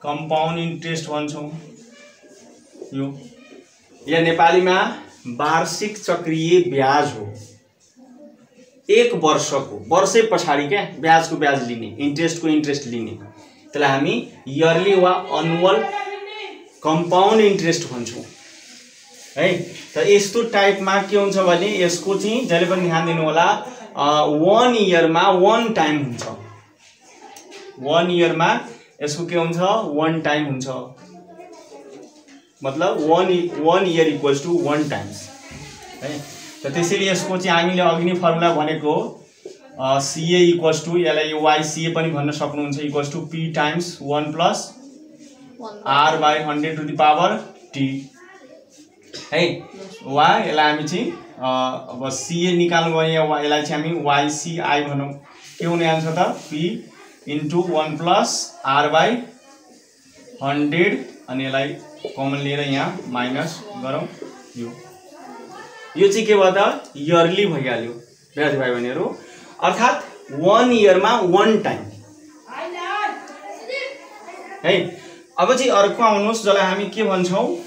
कम्पाउन्ड इन्ट्रेस्ट भन्छौं। यो या नेपालीमा वार्षिक चक्रीय ब्याज हो। एक वर्षको वर्षै पछाडि क्या ब्याजको ब्याज लिने, इन्ट्रेस्टको इन्ट्रेस्ट लिने, त्यसलाई हामी इयरली वा एनुअल कम्पाउन्ड इन्ट्रेस्ट भन्छौँ है। त यस्तो टाइपमा के हुन्छ भने यसको चाहिँ जहिले पनि ध्यान दिनु होला, 1 इयरमा 1 टाइम हुन्छ। 1 इयरमा यसको के हुन्छ 1 टाइम हुन्छ, मतलब 1 इयर इक्वल्स टु 1 टाइम्स है। त त्यसैले यसको चाहिँ हामीले अघि नै फर्मुला भनेको CA इक्वल्स टु, यसलाई YCA पनि भन्न सक्नुहुन्छ, equals to P times 1 plus R by 100 to the power T है। वा यसलाई हामी चाहिँ अब CA निकाल्नु भयो, यसलाई चाहिँ हामी YCI भनौँ। के हुने आन्सर त P into 1 plus R by 100, अनि यसलाई कमन लिएर यहाँ माइनस गरौँ। यो चाहिँ के भयो त इयरली भइहाल्यो विद्यार्थी भाइ बहिनीहरू, अर्थात् 1 इयरमा 1 टाइम है। अब चाहिँ अर्को आउनुहोस्, जसलाई हामी के भन्छौँ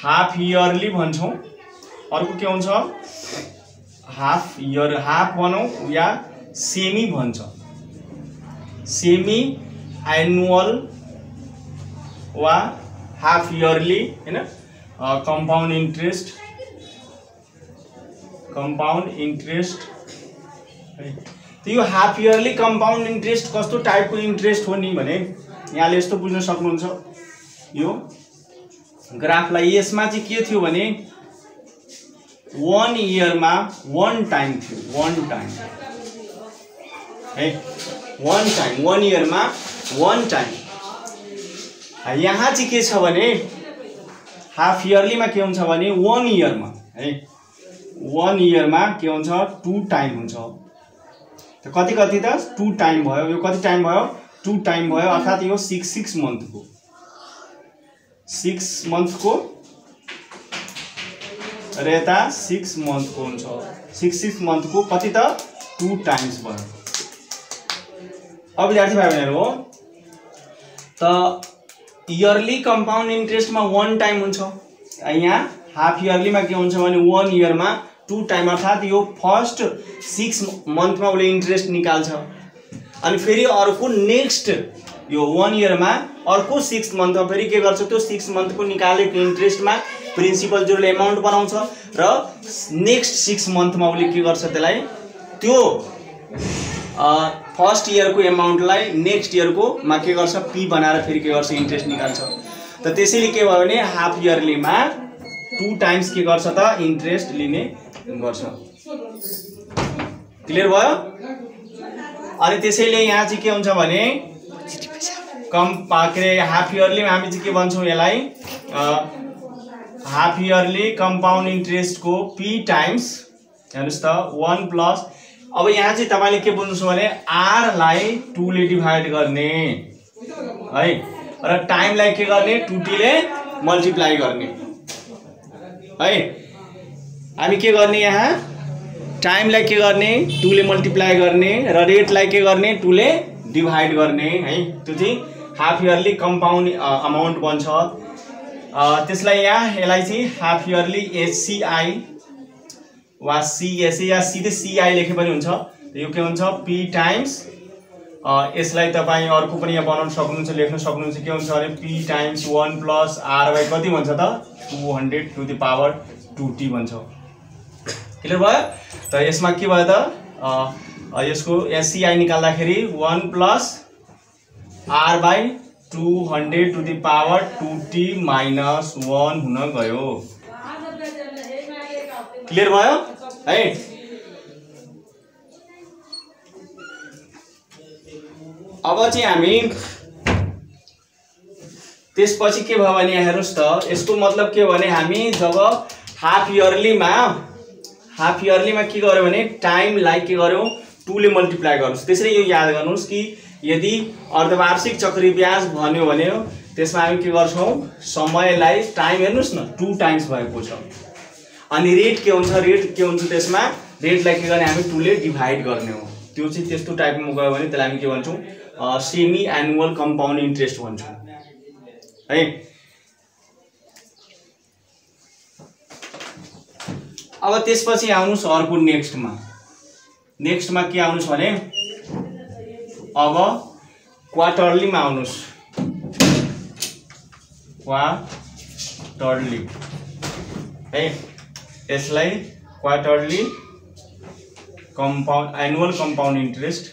हाफ इयरली भन्छौँ। अर्को के हुन्छ हाफ इयर, हाफ भनौँ या सेमी भन्छ, सेमी एनुअल वा हाफ इयरली हैन, कम्पाउन्ड इन्ट्रेस्ट है। त यो हाफ इयरली कम्पाउन्ड इन्ट्रेस्ट कस्तो टाइपको इन्ट्रेस्ट हो नि भने यहाँले यस्तो बुझ्न सक्नुहुन्छ। यो ग्राफलाई यसमा चाहिँ के थियो भने 1 इयरमा 1 टाइम थियो, 1 टाइम है, 1 टाइम 1 इयरमा 1 टाइम। यहाँ चाहिँ के छ भने हाफ इयरलीमा के हुन्छ भने 1 इयरमा है, 1 इयरमा के हुन्छ 2 टाइम हुन्छ। त कति कति त 2 टाइम भयो, यो कति टाइम भयो 2 टाइम भयो, अर्थात् यो 6 मन्थको 6 मन्थको र यता 6 मन्थको हुन्छ, 6 मन्थको कति त 2 टाइम्स भयो। अब विद्यार्थी भाइ बहिनीहरू हो त इयरली कम्पाउन्ड इन्ट्रेस्टमा 1 टाइम हुन्छ, यहाँ हाफ इयरलीमा के हुन्छ भने 1 इयरमा 2 टाइम, अर्थात् यो फर्स्ट 6 मन्थमा उसले इन्ट्रेस्ट निकाल्छ, अनि फेरि अर्को नेक्स्ट यो 1 इयरमा अर्को 6 मन्थमा फेरि के गर्छ, त्यो 6 मन्थको निकालेको इन्ट्रेस्टमा प्रिन्सिपल जोडले एमाउन्ट बनाउँछ र नेक्स्ट 6 मन्थमा उसले के गर्छ, त्यसलाई त्यो फर्स्ट इयरको एमाउन्टलाई नेक्स्ट इयरको मा के गर्छ P बनाएर फेरि के गर्छ इन्ट्रेस्ट निकाल्छ। त त्यसैले के भयो भने हाफ इयरलीमा 2 टाइम्स के गर्छ त इन्ट्रेस्ट लिने गर्छ। क्लियर भयो? अनि त्यसैले यहाँ चाहिँ के हुन्छ भने हाफ इयरलीमा हामी चाहिँ के भन्छौँ यसलाई हाफ इयरली कम्पाउन्ड इन्ट्रेस्टको P टाइम्स हेर्नुहोस् त 1 प्लस, अब यहाँ चाहिँ तपाईले के बुझ्नुहोस् भने R लाई 2 ले डिभाइड गर्ने है र टाइमलाई के गर्ने 2t ले मल्टिप्लाई गर्ने है। हामी के गर्ने यहाँ टाइमलाई के गर्ने 2 ले मल्टिप्लाई गर्ने र रेटलाई के गर्ने 2 ले डिभाइड गर्ने है। त्यो चाहिँ हाफ इयरली कम्पाउन्ड अमाउन्ट बन्छ। त्यसलाई यहाँ यसलाई चाहिँ हाफ इयरली HCI वा CSA या सीधे CI लेखे पनि हुन्छ। यो के हुन्छ P टाइम्स, यसलाई तपाईँ अर्को पनि यहाँ बनाउन सक्नुहुन्छ, लेख्न सक्नुहुन्छ। के हुन्छ भने P times 1 plus R by कति भन्छ त 200 टु द पावर 2t भन्छ। क्लियर भयो? त यसमा के भयो त यसको SCI निकाल्दाखेरि 1 plus R by 200 to the power 2t minus 1 हुन गयो। क्लियर भयो है? अब चाहिँ हामी त्यसपछि के भयो भने हेर्नुस् त यसको मतलब के हो भने हामी जब हाफ इयरलीमा के गर्यो भने टाइमलाई के गर्यौं 2 ले मल्टिप्लाई गर्नुस्। त्यसैले यो याद गर्नुस् कि यदि अर्धवार्षिक चक्री ब्याज भन्यो भने त्यसमा हामी के गर्छौं समयलाई टाइम हेर्नुस् न 2 टाइम्स भएको छ। अनि रेट के हुन्छ त्यसमा रेटलाई के गर्ने हामी 2 ले डिभाइड गर्ने हो। त्यो चाहिँ त्यस्तो टाइपमा गयो भने त्यसलाई हामी के भन्छौं सेमी एनुअल कम्पाउन्ड इन्ट्रेस्ट भन्छौं है। अब त्यसपछि आउनुस् अर्को नेक्स्टमा के आउनुस् भने अब क्वार्टरलीमा आउनुस् क्वार्टरली है यसलाई quarterly compound annual compound interest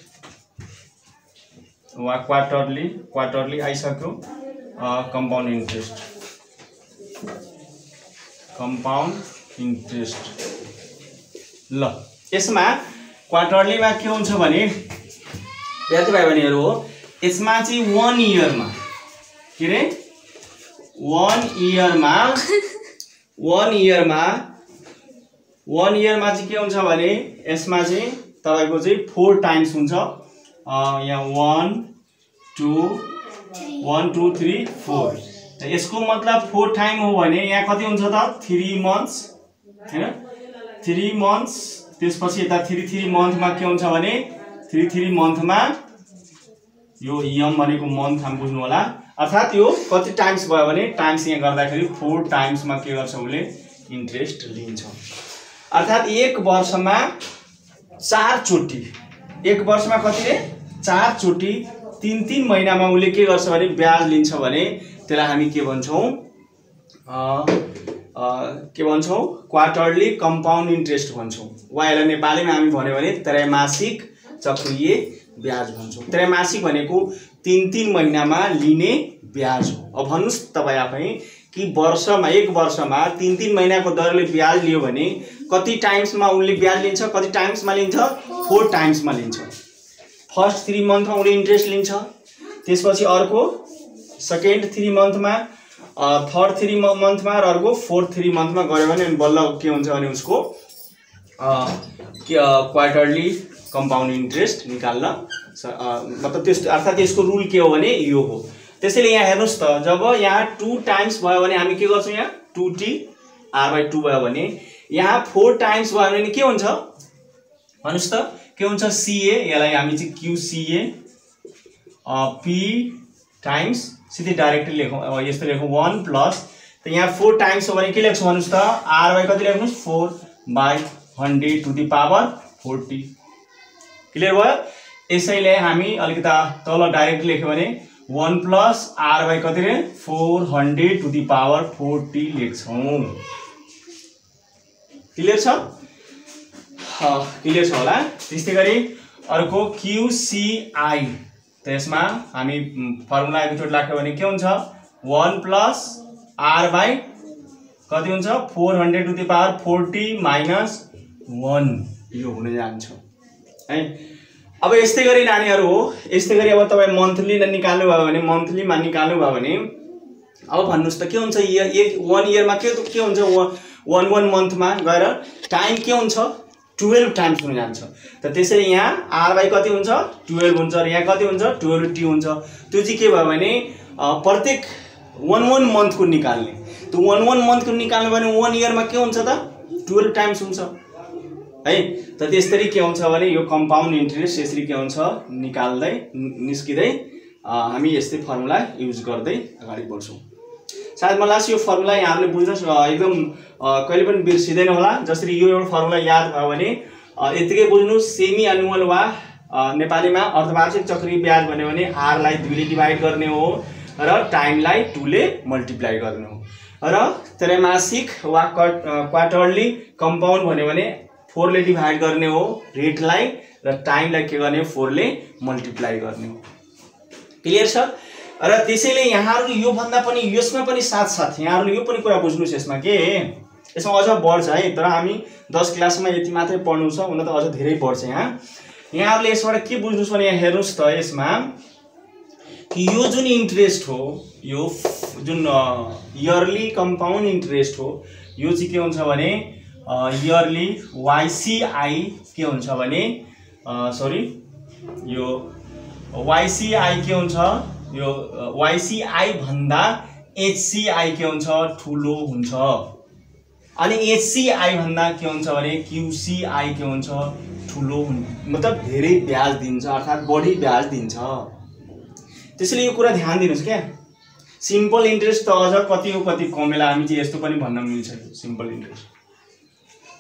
वा क्वार्टरली आइसक्यो कंपाउंड इंट्रेस्ट ल यसमा क्वार्टरलीमा के हुन्छ भने विद्यार्थी भाइ बहिनीहरु हो यसमा चाहिँ 1 इयरमा के रे 1 इयरमा चाहिँ के हुन्छ भने यसमा चाहिँ तपाईको चाहिँ 4 टाइम्स हुन्छ यहाँ 1 2 3 4 यसको मतलब 4 टाइम हो भने यहाँ कति हुन्छ त 3 मन्थ्स हैन 3 मन्थ्स त्यसपछि यता 3 मन्थमा के हुन्छ भने 3 मन्थमा यो यम भनेको मन्थ हामी बुझ्नु होला अर्थात यो कति टाइम्स भयो भने टाइम्स यहाँ गर्दाखेरि 4 टाइम्समा के गर्छ उले इन्ट्रेस्ट लिन्छ अर्थात एक वर्षमा 4 चोटी एक वर्षमा कति रे 4 चोटी 3 महिनामा उले के गर्छ भने ब्याज लिन्छ भने त्यसलाई हामी के भन्छौं क्वार्टरली कंपाउंड इंट्रेस्ट भन्छौं वा यसलाई नेपालीमा हामी भन्यो भने त्रैमासिक चक्रीय ब्याज भन्छौं त्रैमासिक भनेको 3 महिनामा लिने ब्याज हो अब भन्नुस् तपाई आफै कि वर्षमा एक वर्षमा 3 महिनाको दरले ब्याज लियो भने कति टाइम्समा उले ब्याज लिन्छ कति टाइम्समा लिन्छ 4 टाइम्समा लिन्छ फर्स्ट 3 मन्थमा उले इन्ट्रेस्ट लिन्छ त्यसपछि अर्को सेकेन्ड 3 मन्थमा थर्ड 3 मन्थमा र अर्को फोर्थ 3 मन्थमा गयो भने बल्ल के हुन्छ भने उसको क्वार्टरली कंपाउंड इंट्रेस्ट निकाल्न मतलब त्यस्तो अर्थात यसको रुल के हो भने यो हो त्यसैले यहाँ हेर्नुस् त जब यहाँ 2 टाइम्स भयो भने हामी के गर्छौं यहाँ 2t r/2 भयो भने यहाँ 4 टाइम्स भयो भने के हुन्छ भन्नुस् त के हुन्छ ca यसलाई हामी चाहिँ qca p टाइम्स सीधै डाइरेक्टली लेखौं यस्तो लेखौं 1 प्लस त यहाँ 4 टाइम्स हो भने के लेख्छौं भन्नुस् त r/ कति लेख्नुस् 4/100 टु द पावर 40 क्लियर भयो यसैले हामी अलिकता तल डाइरेक्ट लेख्यो भने 1 प्लस r/ कति रे 400 टु द पावर 40 लेख्छौं क्लियर छ होला त्यस्तै गरी अर्को QCI त्यसमा हामी फर्मुला एकचोट राख्यो भने के हुन्छ 1 प्लस r/ कति हुन्छ 400 टु द पावर 40 माइनस 1 यो हुन जान्छ है अब यस्तै गरी नानीहरु हो यस्तै गरी अब तपाई मन्थली निकाल्नु भयो भने मन्थलीमा निकाल्नु भयो भने अब भन्नुस् त के हुन्छ 1 इयरमा के हुन्छ 1 मन्थमा गएर टाइम के हुन्छ 12 टाइम्स हुन जान्छ त त्यसैले यहाँ r/ कति हुन्छ 12 हुन्छ र यहाँ कति हुन्छ 12t हुन्छ त्यो चाहिँ के भयो भने प्रत्येक 1 मन्थको निकाल्ने त्यो 1 मन्थको निकाल्नु भने 1 इयरमा के हुन्छ त 12 टाइम्स हुन्छ है त त्यसरी के हुन्छ भने यो कंपाउंड इंट्रेस्ट यसरी के हुन्छ निकाल्दै निस्किदै हामी यस्तै फर्मुला युज गर्दै अगाडि बढ्छौं सायद मलाई यो फर्मुला यहाँले बुझ्नुस् एकदम कहिले पनि बिर्सिदैन होला जसरी यो एउटा फर्मुला याद भयो भने यतिकै बुझ्नुस् सेमी एनुअल वा नेपालीमा अर्धवार्षिक चक्रीय ब्याज भन्यो भने r लाई 2 ले डिवाइड गर्ने हो र टाइम लाई 2 ले मल्टिप्लाई गर्ने हो र त्रैमासिक वा क्वार्टरली कंपाउंड भन्यो भने 4 ले डिवाइड गर्ने हो रेट लाई र टाइम लाई के गर्ने 4 ले मल्टिप्लाई गर्ने हो क्लियर छ र त्यसैले यहाँहरु यो भन्दा पनि यसमा पनि साथ यहाँहरुले यो पनि कुरा बुझ्नुस् यसमा के यसमा अझ बढ्छ है तर हामी 10 क्लासमा यति मात्रै पढ्नु छ हुन त अझ धेरै बढ्छ यहाँहरुले यसबाट के बुझ्नुस् भने यहाँ हेर्नुस् त यसमा कि यो जुन इन्ट्रेस्ट हो यो जुन इयरली कंपाउंड इन्ट्रेस्ट हो यो चाहिँ के हुन्छ भने इयरली YCI के हुन्छ भने सरी यो YCI के हुन्छ यो YCI भन्दा HCI के हुन्छ ठुलो हुन्छ अनि HCI भन्दा के हुन्छ भने QCI के हुन्छ ठुलो मतलब धेरै ब्याज दिन्छ अर्थात बढी ब्याज दिन्छ त्यसैले यो कुरा ध्यान दिनुस् के सिम्पल इन्ट्रेस्ट त अझ कति हो कति कमेला हामी चाहिँ यस्तो पनि भन्न मिल्छ सिम्पल इन्ट्रेस्ट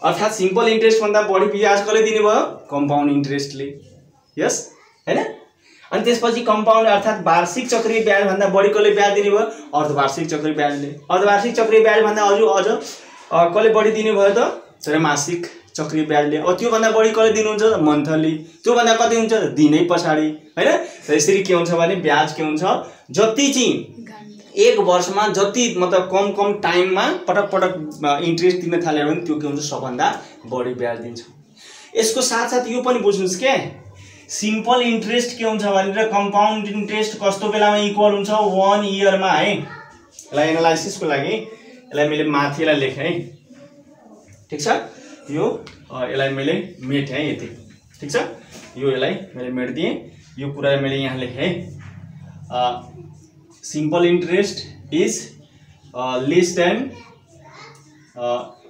अर्थात सिम्पल इन्ट्रेस्ट भन्दा बढी ब्याज कसले दिने भयो कम्पाउन्ड इन्ट्रेस्टले यस हैन अनि त्यसपछि कम्पाउन्ड अर्थात वार्षिक चक्रीय ब्याज भन्दा बढी कसले ब्याज दिने भयो अर्धवार्षिक चक्रीय ब्याजले अर्धवार्षिक चक्रीय ब्याज भन्दा अझ कसले बढी दिने भयो त त्रैमासिक चक्रीय ब्याजले अब त्यो भन्दा बढी कसले दिनुहुन्छ मन्थली त्यो भन्दा कति हुन्छ दिनै पछाडी हैन त यसरी के हुन्छ भने ब्याज के हुन्छ जति चाहिँ एक वर्षमा जति मतलब कम टाइममा पटक इन्ट्रेस्ट दिन थाल्यो भने त्यो के हुन्छ सबभन्दा बढी ब्याज दिन्छ यसको साथसाथ यो पनि बुझ्नुस् के सिम्पल इन्ट्रेस्ट के हुन्छ भनेर कम्पाउन्ड इन्ट्रेस्ट कस्तो बेलामा इक्वल हुन्छ 1 इयरमा है यसलाई एनालाइसिसको लागि यसलाई मैले माथिलाई लेखेँ है ठीक छ यो यसलाई मैले मेटेँ है यति ठीक छ यो यसलाई मैले मेट दिएँ यो कुरा मैले यहाँ लेखेँ simple interest is less than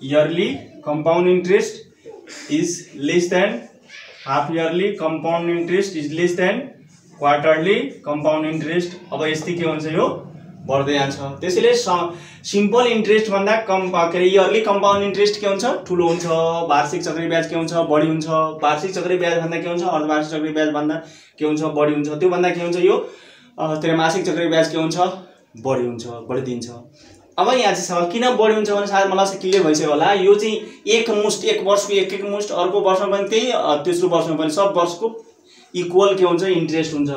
yearly compound interest is less than half yearly compound interest is less than quarterly compound interest अब यस्तै के हुन्छ यो बढ्दै जान्छ त्यसैले सिम्पल इन्ट्रेस्ट भन्दा कम के इयरली कंपाउंड इंट्रेस्ट के हुन्छ ठुलो हुन्छ वार्षिक चक्रीय ब्याज के हुन्छ बढी हुन्छ वार्षिक चक्रीय ब्याज भन्दा के हुन्छ अर्धवार्षिक चक्रीय ब्याज भन्दा के हुन्छ बढी हुन्छ त्यो भन्दा के हुन्छ यो त्रैमासिक चक्रीय ब्याज के हुन्छ बढी हुन्छ बढी दिन्छ अब यहाँ चाहिँ सवाल किन बढी हुन्छ भने सायद मलाई चाहिँ क्लियर भइसक्यो होला यो चाहिँ एक वर्षको एक मुस्ट अर्को वर्षमा पनि त्यही तेस्रो वर्षमा पनि सब वर्षको इक्वल के हुन्छ इन्ट्रेस्ट हुन्छ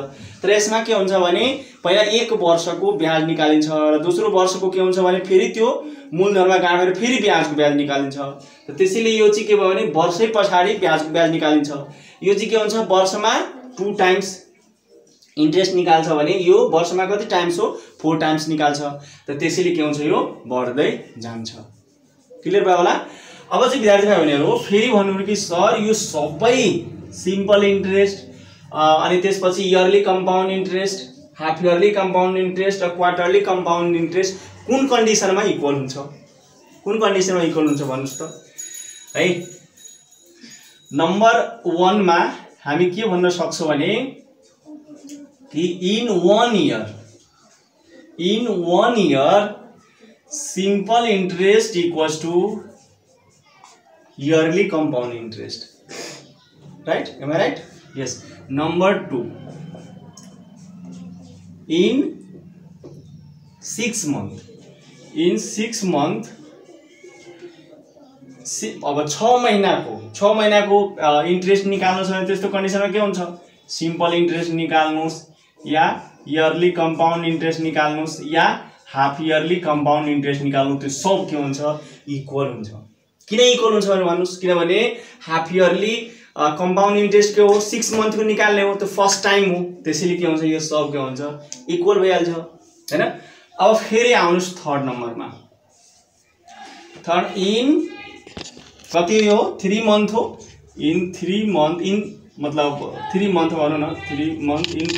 तर यसमा के हुन्छ भने पहिला एक वर्षको ब्याज निकालिन्छ र दोस्रो वर्षको के हुन्छ भने फेरि त्यो मूलधनमा गाडेर फेरि ब्याजको ब्याज निकालिन्छ र त्यसैले यो चाहिँ के भयो भने वर्षै पछाडी ब्याजको ब्याज निकालिन्छ यो चाहिँ के हुन्छ वर्षमा 2 टाइम्स इन्ट्रेस्ट निकाल्छ भने यो वर्षमा कति टाइम्स हो 4 टाइम्स निकाल्छ त त्यसैले के हुन्छ यो बढ्दै जान्छ क्लियर भयो होला अब चाहिँ विद्यार्थी भाइबहिनीहरु फेरि भन्नु कि सर यो सबै सिम्पल इन्ट्रेस्ट अनि त्यसपछि yearly compound interest half yearly compound interest र क्वार्टरली कंपाउंड इंट्रेस्ट कुन कन्डिसनमा इक्वल हुन्छ कुन कन्डिसनमा इक्वल हुन्छ भन्नुस् त है नम्बर 1 मा हामी के भन्न सक्छौं भने कि in 1 year simple interest equals to yearly compound interest right am I right yes number 2 in 6 month अब 6 महिनाको इन्ट्रेस्ट निकाल्नु छ भने त्यस्तो कन्डिसनमा के हुन्छ सिम्पल इन्ट्रेस्ट निकाल्नुस् या इयरली कंपाउंड इंट्रेस्ट निकाल्नुस् या हाफ इयरली कंपाउंड इंट्रेस्ट निकाल्नु त्यो सब के हुन्छ इक्वल हुन्छ किन इक्वल हुन्छ भने भन्नुस् किनभने हाफ इयरली कंपाउंड इंट्रेस्ट के हो 6 मंथ को निकाल्ने हो त्यो फर्स्ट टाइम हो त्यसैले के हुन्छ यो सब के हुन्छ इक्वल भइहाल्छ हैन अब फेरि आउनुस् थर्ड नम्बरमा थर्ड इन कति हो 3 मंथ हो इन 3 मंथ इन मतलब 3 मंथ भनौं न 3 मंथ इन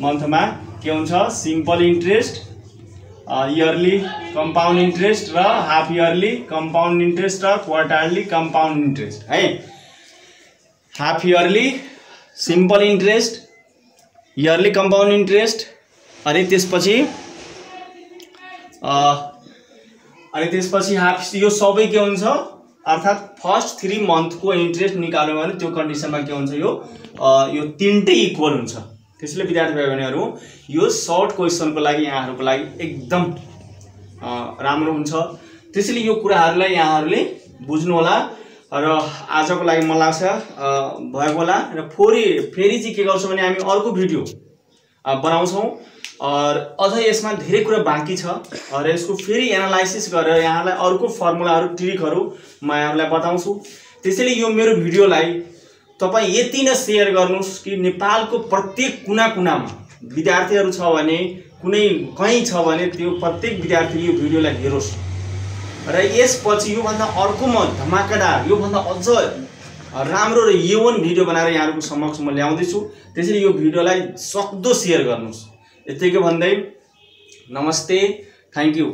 मंथमा के हुन्छ simple interest yearly compound interest र हाफ इयरली कंपाउंड इंट्रेस्ट र क्वार्टरली कंपाउंड इंट्रेस्ट है half yearly simple interest yearly compound interest अनि त्यसपछि हाफ यो सबै के हुन्छ अर्थात फर्स्ट 3 मंथ को इन्ट्रेस्ट निकाल्नु भने त्यो कन्डिसनमा के हुन्छ यो तीनटै इक्वल हुन्छ त्यसैले विद्यार्थी भाइबहिनीहरु यो सर्ट क्वेशनको लागि यहाँहरुको लागि एकदम राम्रो हुन्छ त्यसैले यो कुराहरुलाई यहाँहरुले बुझ्नु होला र आजको लागि मलाई लाग्छ भएको होला र फेरि चाहिँ के गर्छौं भने हामी अर्को भिडियो बनाउँछौं और अझ यसमा धेरै कुरा बाँकी छ र यसको फेरि एनालाइसिस गरेर यहाँलाई अर्को फर्मुलाहरु ट्रिकहरु म यहाँलाई बताउँछु त्यसैले यो मेरो भिडियोलाई तपाई यति नै शेयर गर्नुस् कि नेपालको प्रत्येक कुना-कुनामा विद्यार्थीहरु छ भने कुनै कहीं छ भने त्यो प्रत्येक विद्यार्थीले यो भिडियोलाई हेरोस् र यसपछि यो भन्दा अर्को म धमाकेदार यो भन्दा अझ राम्रो र यौवन भिडियो बनाएर यहाँहरुको समक्ष म ल्याउँदै छु त्यसैले यो भिडियोलाई सक्दो शेयर गर्नुस् यतिकै भन्दै नमस्ते थ्यांक यू